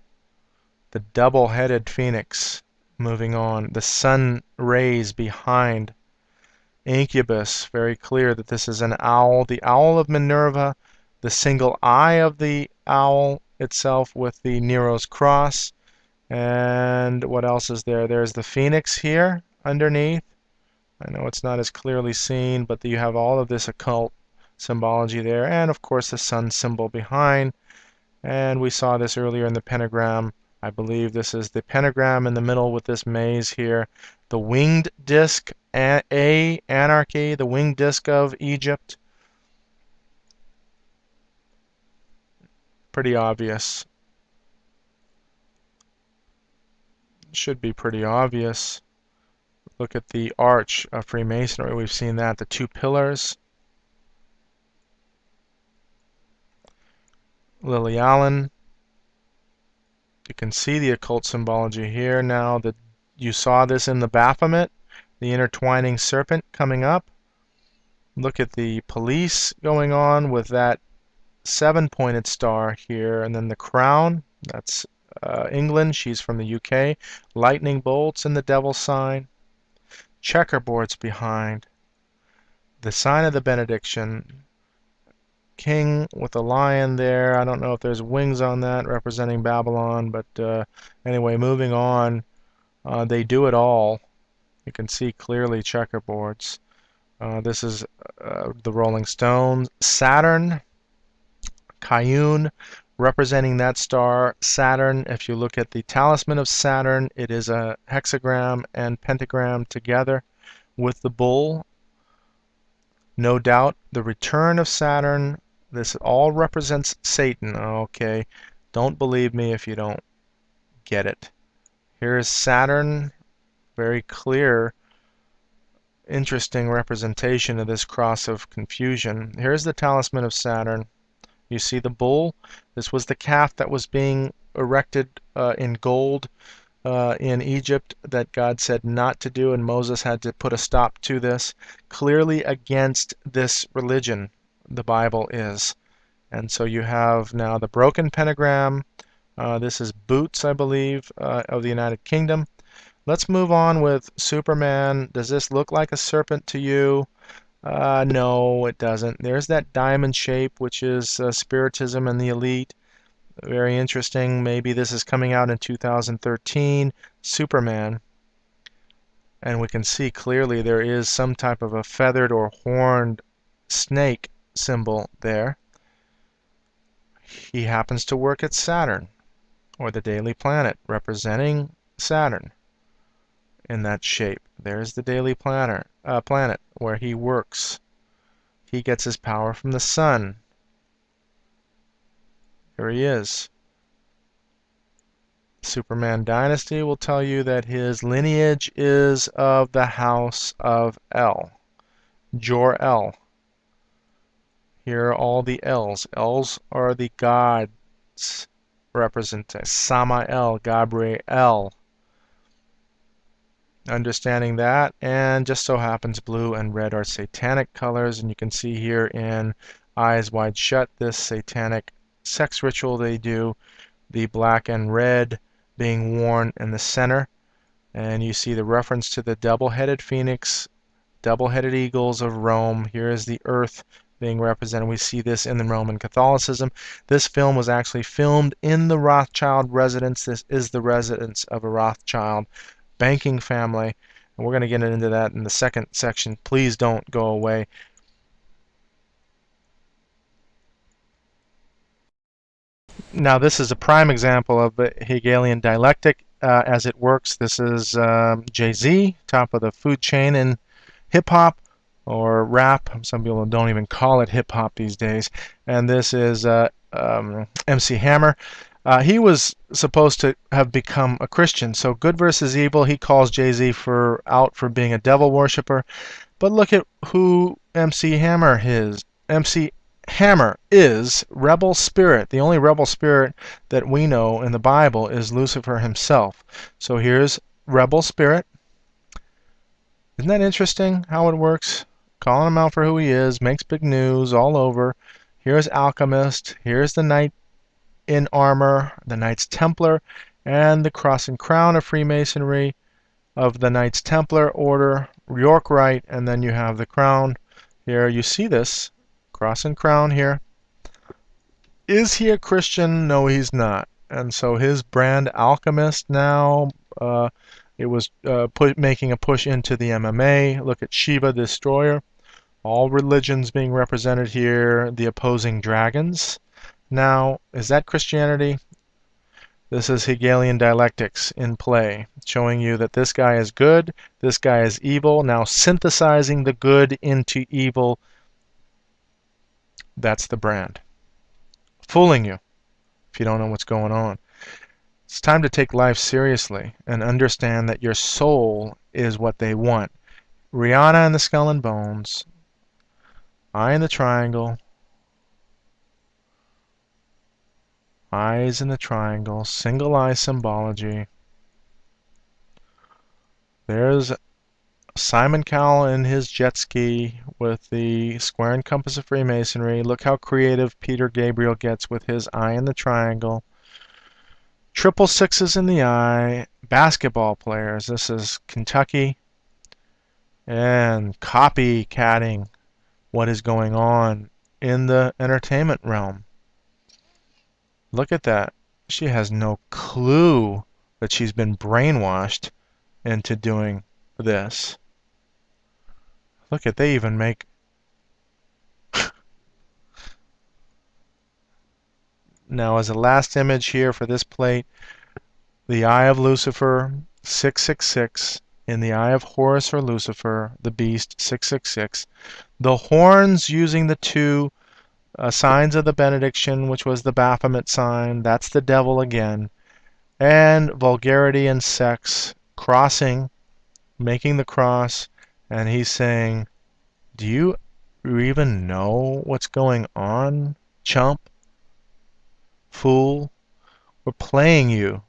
the double-headed phoenix. Moving on, the sun rays behind. Incubus, very clear that this is an owl, the owl of Minerva, the single eye of the owl itself with the Nero's cross. And what else is there? There's the phoenix here underneath. I know it's not as clearly seen, but you have all of this occult symbology there, and of course the sun symbol behind. And we saw this earlier in the pentagram. I believe this is the pentagram in the middle with this maze here. The winged disc, anarchy, the winged disc of Egypt. Pretty obvious. Should be pretty obvious. Look at the arch of Freemasonry. We've seen that. The 2 pillars. Lily Allen. You can see the occult symbology here now that you saw this in the Baphomet, the intertwining serpent coming up. Look at the police going on with that 7-pointed star here, and then the crown. That's England. She's from the UK. Lightning bolts and the devil sign. Checkerboards behind. The sign of the benediction. King with a lion there. I don't know if there's wings on that representing Babylon, but anyway, moving on. They do it all. You can see clearly checkerboards. This is the Rolling Stones. Saturn, Cayenne, representing that star. Saturn, if you look at the talisman of Saturn, it is a hexagram and pentagram together with the bull. No doubt the return of Saturn. This all represents Satan. Okay, don't believe me if you don't get it. Here's Saturn, very clear, interesting representation of this cross of confusion. Here's the talisman of Saturn. You see the bull. This was the calf that was being erected in gold in Egypt that God said not to do, and Moses had to put a stop to this. Clearly against this religion, the Bible is. And so you have now the broken pentagram. This is Boots, I believe, of the United Kingdom. Let's move on with Superman. Does this look like a serpent to you? No, it doesn't. There's that diamond shape, which is Spiritism and the Elite. Very interesting. Maybe this is coming out in 2013. Superman. And we can see clearly there is some type of a feathered or horned snake symbol there. He happens to work at Saturn, or the Daily Planet, representing Saturn in that shape. There's the Daily Planet where he works. He gets his power from the sun. Here he is. Superman Dynasty will tell you that his lineage is of the house of El, Jor-El. Here are all the L's. L's are the gods represented. Samael, Gabriel. Understanding that, and just so happens blue and red are satanic colors, and you can see here in Eyes Wide Shut this satanic sex ritual they do, the black and red being worn in the center, and you see the reference to the double-headed phoenix, double-headed eagles of Rome. Here is the earth being represented. We see this in the Roman Catholicism. This film was actually filmed in the Rothschild residence. This is the residence of a Rothschild banking family, and we're going to get into that in the second section. Please don't go away. Now this is a prime example of the Hegelian dialectic as it works. This is Jay-Z, top of the food chain in hip-hop or rap. Some people don't even call it hip-hop these days. And this is MC Hammer. He was supposed to have become a Christian. So good versus evil, he calls Jay-Z out for being a devil worshiper. But look at who MC Hammer is. MC Hammer is rebel spirit. The only rebel spirit that we know in the Bible is Lucifer himself. So here's rebel spirit. Isn't that interesting how it works? Calling him out for who he is, makes big news all over. Here's alchemist. Here's the knight in armor, the Knights Templar, and the cross and crown of Freemasonry of the Knights Templar order, York Rite, and then you have the crown. Here you see this cross and crown here. Is he a Christian? No, he's not. And so his brand alchemist now, it was making a push into the MMA. Look at Shiva Destroyer. All religions being represented here. The opposing dragons. Now, is that Christianity? This is Hegelian dialectics in play, showing you that this guy is good, this guy is evil, now synthesizing the good into evil. That's the brand. Fooling you if you don't know what's going on. It's time to take life seriously and understand that your soul is what they want. Rihanna and the Skull and Bones, Eye in the Triangle, Eyes in the Triangle, single eye symbology. There's Simon Cowell in his jet ski with the square and compass of Freemasonry. Look how creative Peter Gabriel gets with his eye in the triangle. Triple sixes in the eye. Basketball players. This is Kentucky. And copycatting what is going on in the entertainment realm. Look at that. She has no clue that she's been brainwashed into doing this. Look at, they even make now as a last image here for this plate, the eye of Lucifer 666 in the eye of Horus or Lucifer, the beast 666. The horns using the two signs of the benediction, which was the Baphomet sign, that's the devil again, and vulgarity and sex, crossing, making the cross, and he's saying, do you even know what's going on, chump, fool? We're playing you.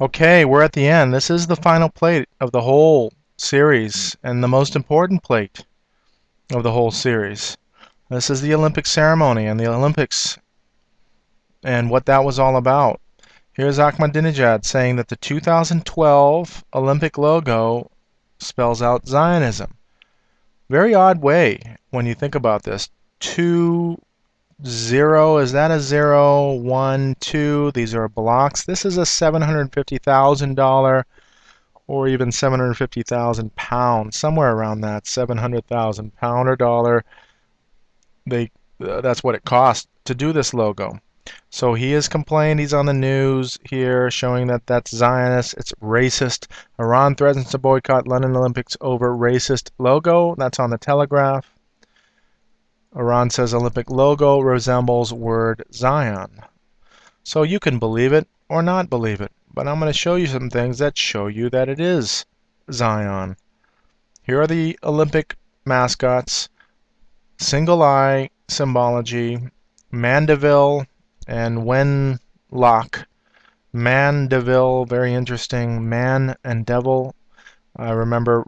Okay, we're at the end. This is the final plate of the whole series, and the most important plate of the whole series. This is the Olympic ceremony and the Olympics and what that was all about. Here's Ahmadinejad saying that the 2012 Olympic logo spells out Zionism. Very odd way when you think about this. 2, 0, is that a 0, 1, 2? These are blocks. This is a $750,000 or even 750,000 pounds, somewhere around that, 700,000 pound or dollar. That's what it cost to do this logo. So he has complained. He's on the news here showing that that's Zionist. It's racist. Iran threatens to boycott London Olympics over racist logo. That's on the Telegraph. Iran says Olympic logo resembles word Zion. So you can believe it or not believe it. But I'm going to show you some things that show you that it is Zion. Here are the Olympic mascots. Single eye symbology, Mandeville and Wenlock. Mandeville, very interesting. Man and devil. I remember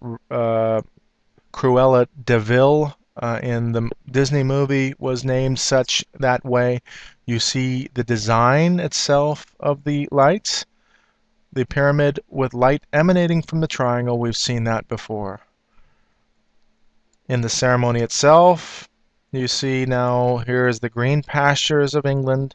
Cruella de Vil in the Disney movie was named such that way. You see the design itself of the lights. The pyramid with light emanating from the triangle, we've seen that before. In the ceremony itself, you see now here is the green pastures of England.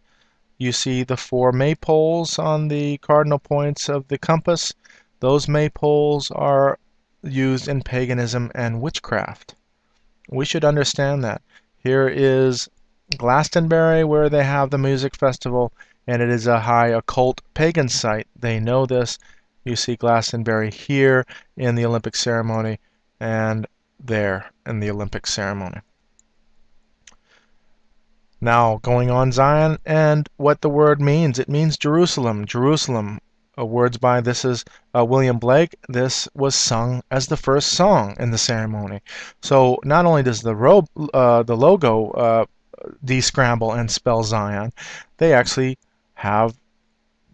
You see the 4 maypoles on the cardinal points of the compass. Those maypoles are used in paganism and witchcraft. We should understand that. Here is Glastonbury, where they have the music festival, and it is a high occult pagan site. They know this. You see Glastonbury here in the Olympic ceremony and there in the Olympic ceremony. Now, going on Zion and what the word means. It means Jerusalem. Jerusalem. Words by, this is William Blake. This was sung as the first song in the ceremony. So not only does the logo descramble and spell Zion, they actually have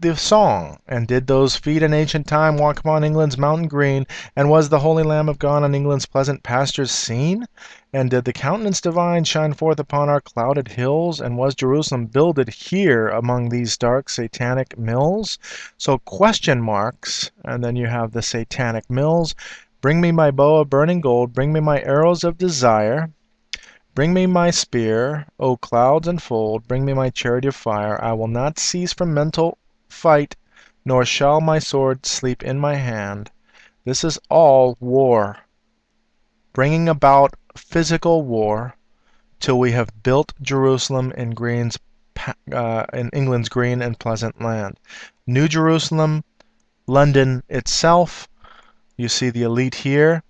the song. And did those feet in ancient time walk upon England's mountain green? And was the Holy Lamb of God on England's pleasant pastures seen? And did the countenance divine shine forth upon our clouded hills? And was Jerusalem builded here among these dark satanic mills? So question marks, and then you have the satanic mills. Bring me my bow of burning gold, bring me my arrows of desire. Bring me my spear, O clouds enfold, bring me my chariot of fire. I will not cease from mental fight, nor shall my sword sleep in my hand. This is all war, bringing about physical war till we have built Jerusalem in England's green and pleasant land. New Jerusalem, London itself. You see the elite here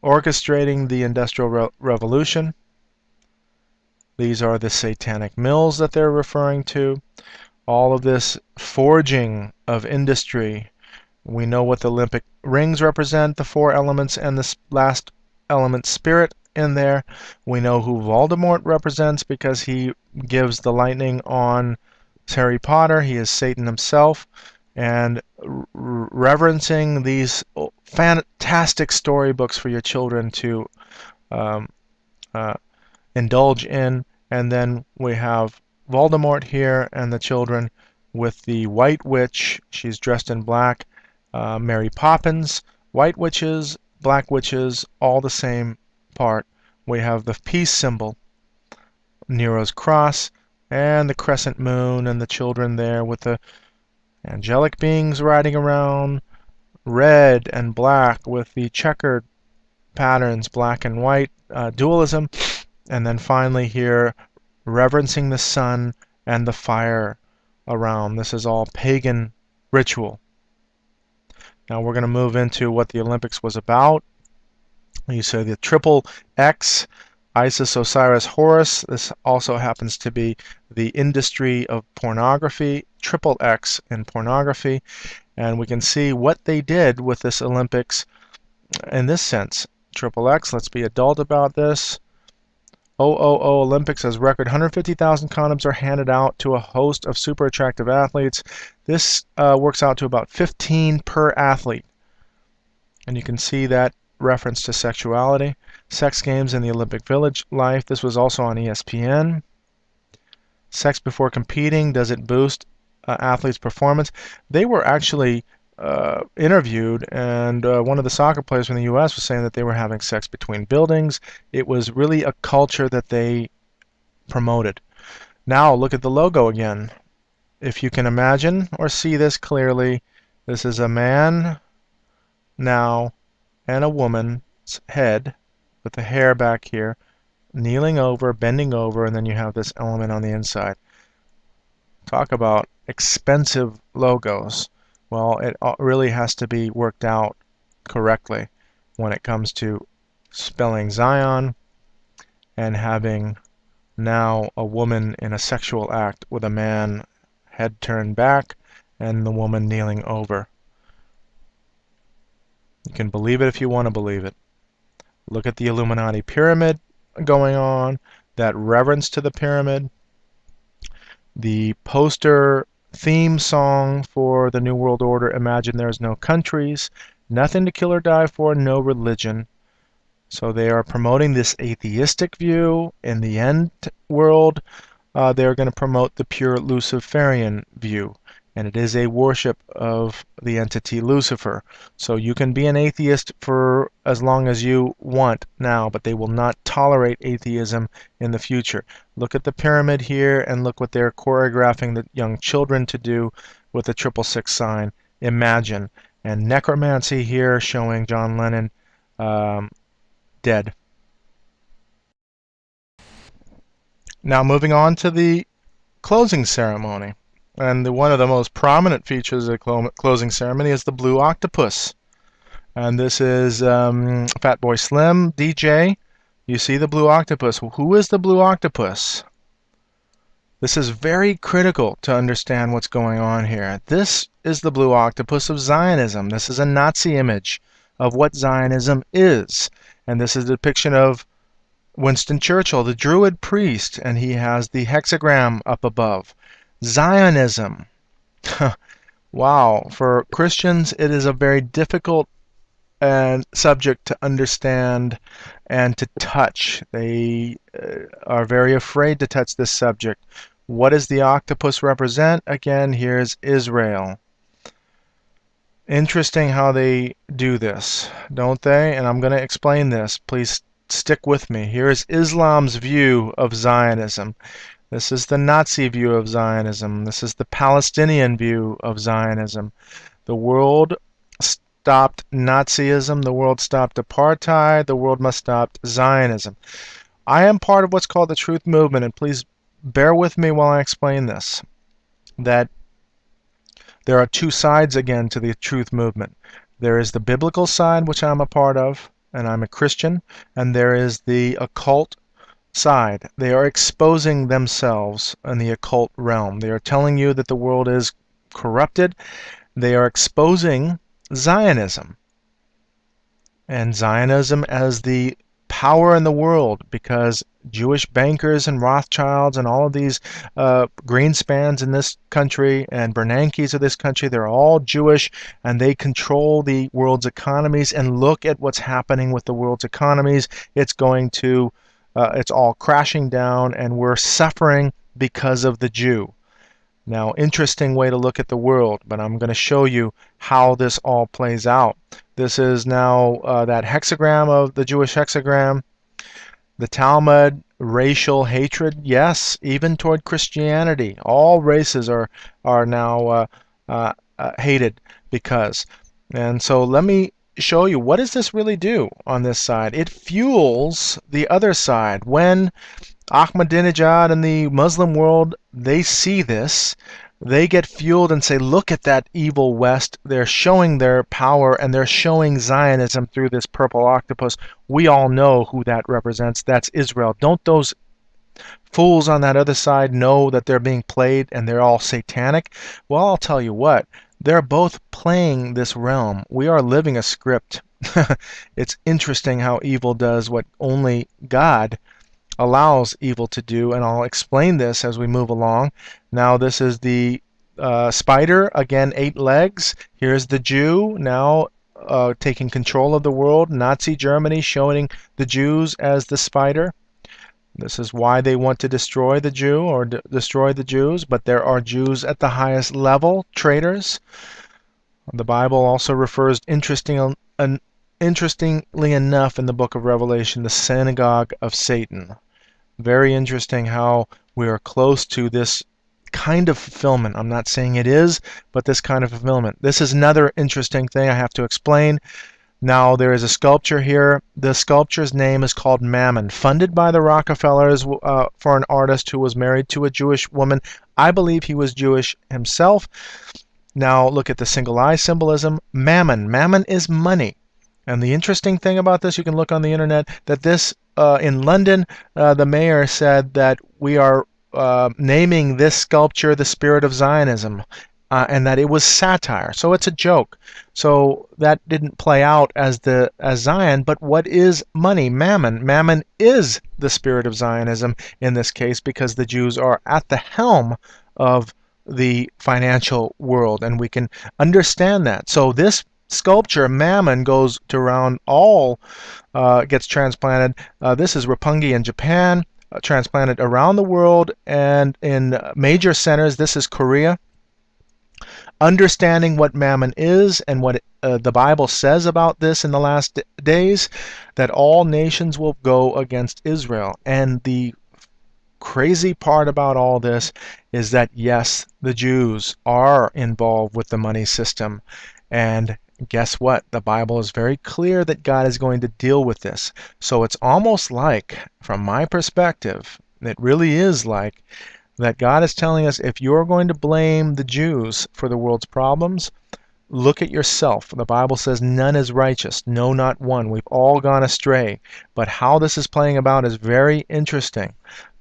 orchestrating the Industrial Revolution. These are the satanic mills that they're referring to. All of this forging of industry. We know what the Olympic rings represent, the 4 elements, and this last element, spirit, in there. We know who Voldemort represents because he gives the lightning on Harry Potter. He is Satan himself. And reverencing these fantastic storybooks for your children to indulge in. And then we have Voldemort here and the children with the White Witch. She's dressed in black. Mary Poppins, White Witches, Black Witches, all the same part. We have the peace symbol, Nero's cross, and the crescent moon, and the children there with the angelic beings riding around, red and black with the checkered patterns, black and white, dualism. And then finally here, reverencing the sun and the fire around. This is all pagan ritual. Now we're going to move into what the Olympics was about. You see the triple X, Isis, Osiris, Horus. This also happens to be the industry of pornography, triple X in pornography. And we can see what they did with this Olympics in this sense. Triple X, let's be adult about this. OOO Olympics has record 150,000 condoms are handed out to a host of super attractive athletes. This works out to about 15 per athlete. And you can see that reference to sexuality. Sex games in the Olympic Village life. This was also on ESPN. Sex before competing, does it boost athletes' performance? They were actually interviewed, and one of the soccer players from the U.S. was saying that they were having sex between buildings. It was really a culture that they promoted. Now look at the logo again. If you can imagine or see this clearly, this is a man now and a woman's head with the hair back here, kneeling over, bending over, and then you have this element on the inside. Talk about expensive logos. Well, it really has to be worked out correctly when it comes to spelling Zion and having now a woman in a sexual act with a man head turned back and the woman kneeling over. You can believe it if you want to believe it. Look at the Illuminati pyramid going on, that reverence to the pyramid. The poster theme song for the New World Order, Imagine There's No Countries, nothing to kill or die for, no religion. So they are promoting this atheistic view. In the end world, they're going to promote the pure Luciferian view, and it is a worship of the entity Lucifer. So you can be an atheist for as long as you want now, but they will not tolerate atheism in the future. Look at the pyramid here, and look what they're choreographing the young children to do with the 666 sign. Imagine. And necromancy here, showing John Lennon dead. Now moving on to the closing ceremony. And one of the most prominent features of the closing ceremony is the blue octopus. And this is Fatboy Slim, DJ. You see the blue octopus. Who is the blue octopus? This is very critical to understand what's going on here. This is the blue octopus of Zionism. This is a Nazi image of what Zionism is. And this is a depiction of Winston Churchill, the Druid priest, and he has the hexagram up above. Zionism. Wow. For Christians, it is a very difficult subject to understand and to touch. They are very afraid to touch this subject. What does the octopus represent? Again, here's Israel. Interesting how they do this, don't they? And I'm going to explain this. Please stick with me. Here is Islam's view of Zionism. This is the Nazi view of Zionism. This is the Palestinian view of Zionism. The world stopped Nazism. The world stopped apartheid. The world must stop Zionism. I am part of what's called the Truth Movement, and please bear with me while I explain this. That there are two sides again to the Truth Movement. There is the biblical side, which I'm a part of, and I'm a Christian, and there is the occult side. They are exposing themselves in the occult realm. They are telling you that the world is corrupted. They are exposing Zionism, and Zionism as the power in the world, because Jewish bankers and Rothschilds and all of these Greenspans in this country and Bernankes of this country, they're all Jewish, and they control the world's economies. And look at what's happening with the world's economies. It's going to, it's all crashing down, and we're suffering because of the Jew. Now, interesting way to look at the world, but I'm going to show you how this all plays out. This is now that hexagram of the Jewish hexagram. The Talmud, racial hatred, yes, even toward Christianity. All races are now hated because. And so let me show you, what does this really do on this side? It fuels the other side. When Ahmadinejad and the Muslim world, they see this, they get fueled and say, look at that evil West. They're showing their power, and they're showing Zionism through this purple octopus. We all know who that represents. That's Israel. Don't those fools on that other side know that they're being played and they're all satanic? Well, I'll tell you what. They're both playing this realm. We are living a script. It's interesting how evil does what only God allows evil to do, and I'll explain this as we move along. Now this is the spider, again 8 legs. Here's the Jew now taking control of the world. Nazi Germany showing the Jews as the spider. This is why they want to destroy the Jew, or destroy the Jews, but there are Jews at the highest level, traitors. The Bible also refers, interestingly enough, in the book of Revelation, the synagogue of Satan. Very interesting how we are close to this kind of fulfillment. I'm not saying it is, but this kind of fulfillment. This is another interesting thing I have to explain. Now, there is a sculpture here. The sculpture's name is called Mammon, funded by the Rockefellers for an artist who was married to a Jewish woman. I believe he was Jewish himself. Now, look at the single eye symbolism. Mammon. Mammon is money. And the interesting thing about this, you can look on the internet, that this, in London, the mayor said that we are naming this sculpture the Spirit of Zionism. and that it was satire. So it's a joke. So that didn't play out as Zion. But what is money? Mammon. Mammon is the spirit of Zionism in this case, because the Jews are at the helm of the financial world, and we can understand that. So this sculpture, Mammon, goes to around all, gets transplanted. This is Roppongi in Japan, transplanted around the world and in major centers. This is Korea. Understanding what Mammon is and what the Bible says about this in the last days, that all nations will go against Israel. And the crazy part about all this is that, yes, the Jews are involved with the money system. And guess what? The Bible is very clear that God is going to deal with this. So it's almost like, from my perspective, it really is like, that God is telling us, if you're going to blame the Jews for the world's problems, look at yourself. The Bible says none is righteous, no, not one. We've all gone astray. But how this is playing about is very interesting.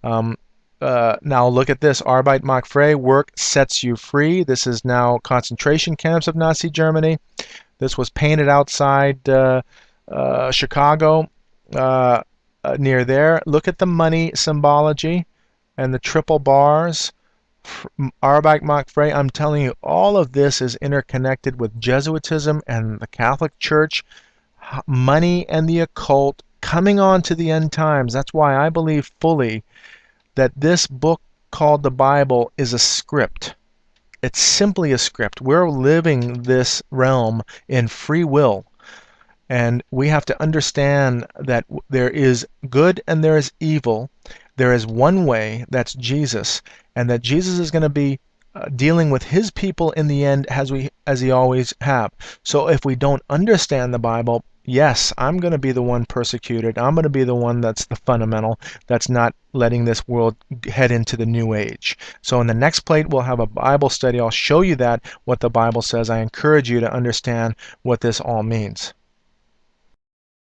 Now look at this. Arbeit macht frei, work sets you free. This is now concentration camps of Nazi Germany. This was painted outside Chicago, near there. Look at the money symbology and the triple bars. Arbeit macht frei. I'm telling you, all of this is interconnected with Jesuitism and the Catholic Church, money and the occult coming on to the end times. That's why I believe fully that this book called the Bible is a script. It's simply a script. We're living this realm in free will. And we have to understand that there is good and there is evil. There is one way, that's Jesus, and that Jesus is going to be dealing with his people in the end as he always have. So if we don't understand the Bible, yes, I'm going to be the one persecuted. I'm going to be the one that's the fundamental, that's not letting this world head into the new age. So in the next plate, we'll have a Bible study. I'll show you that, what the Bible says. I encourage you to understand what this all means.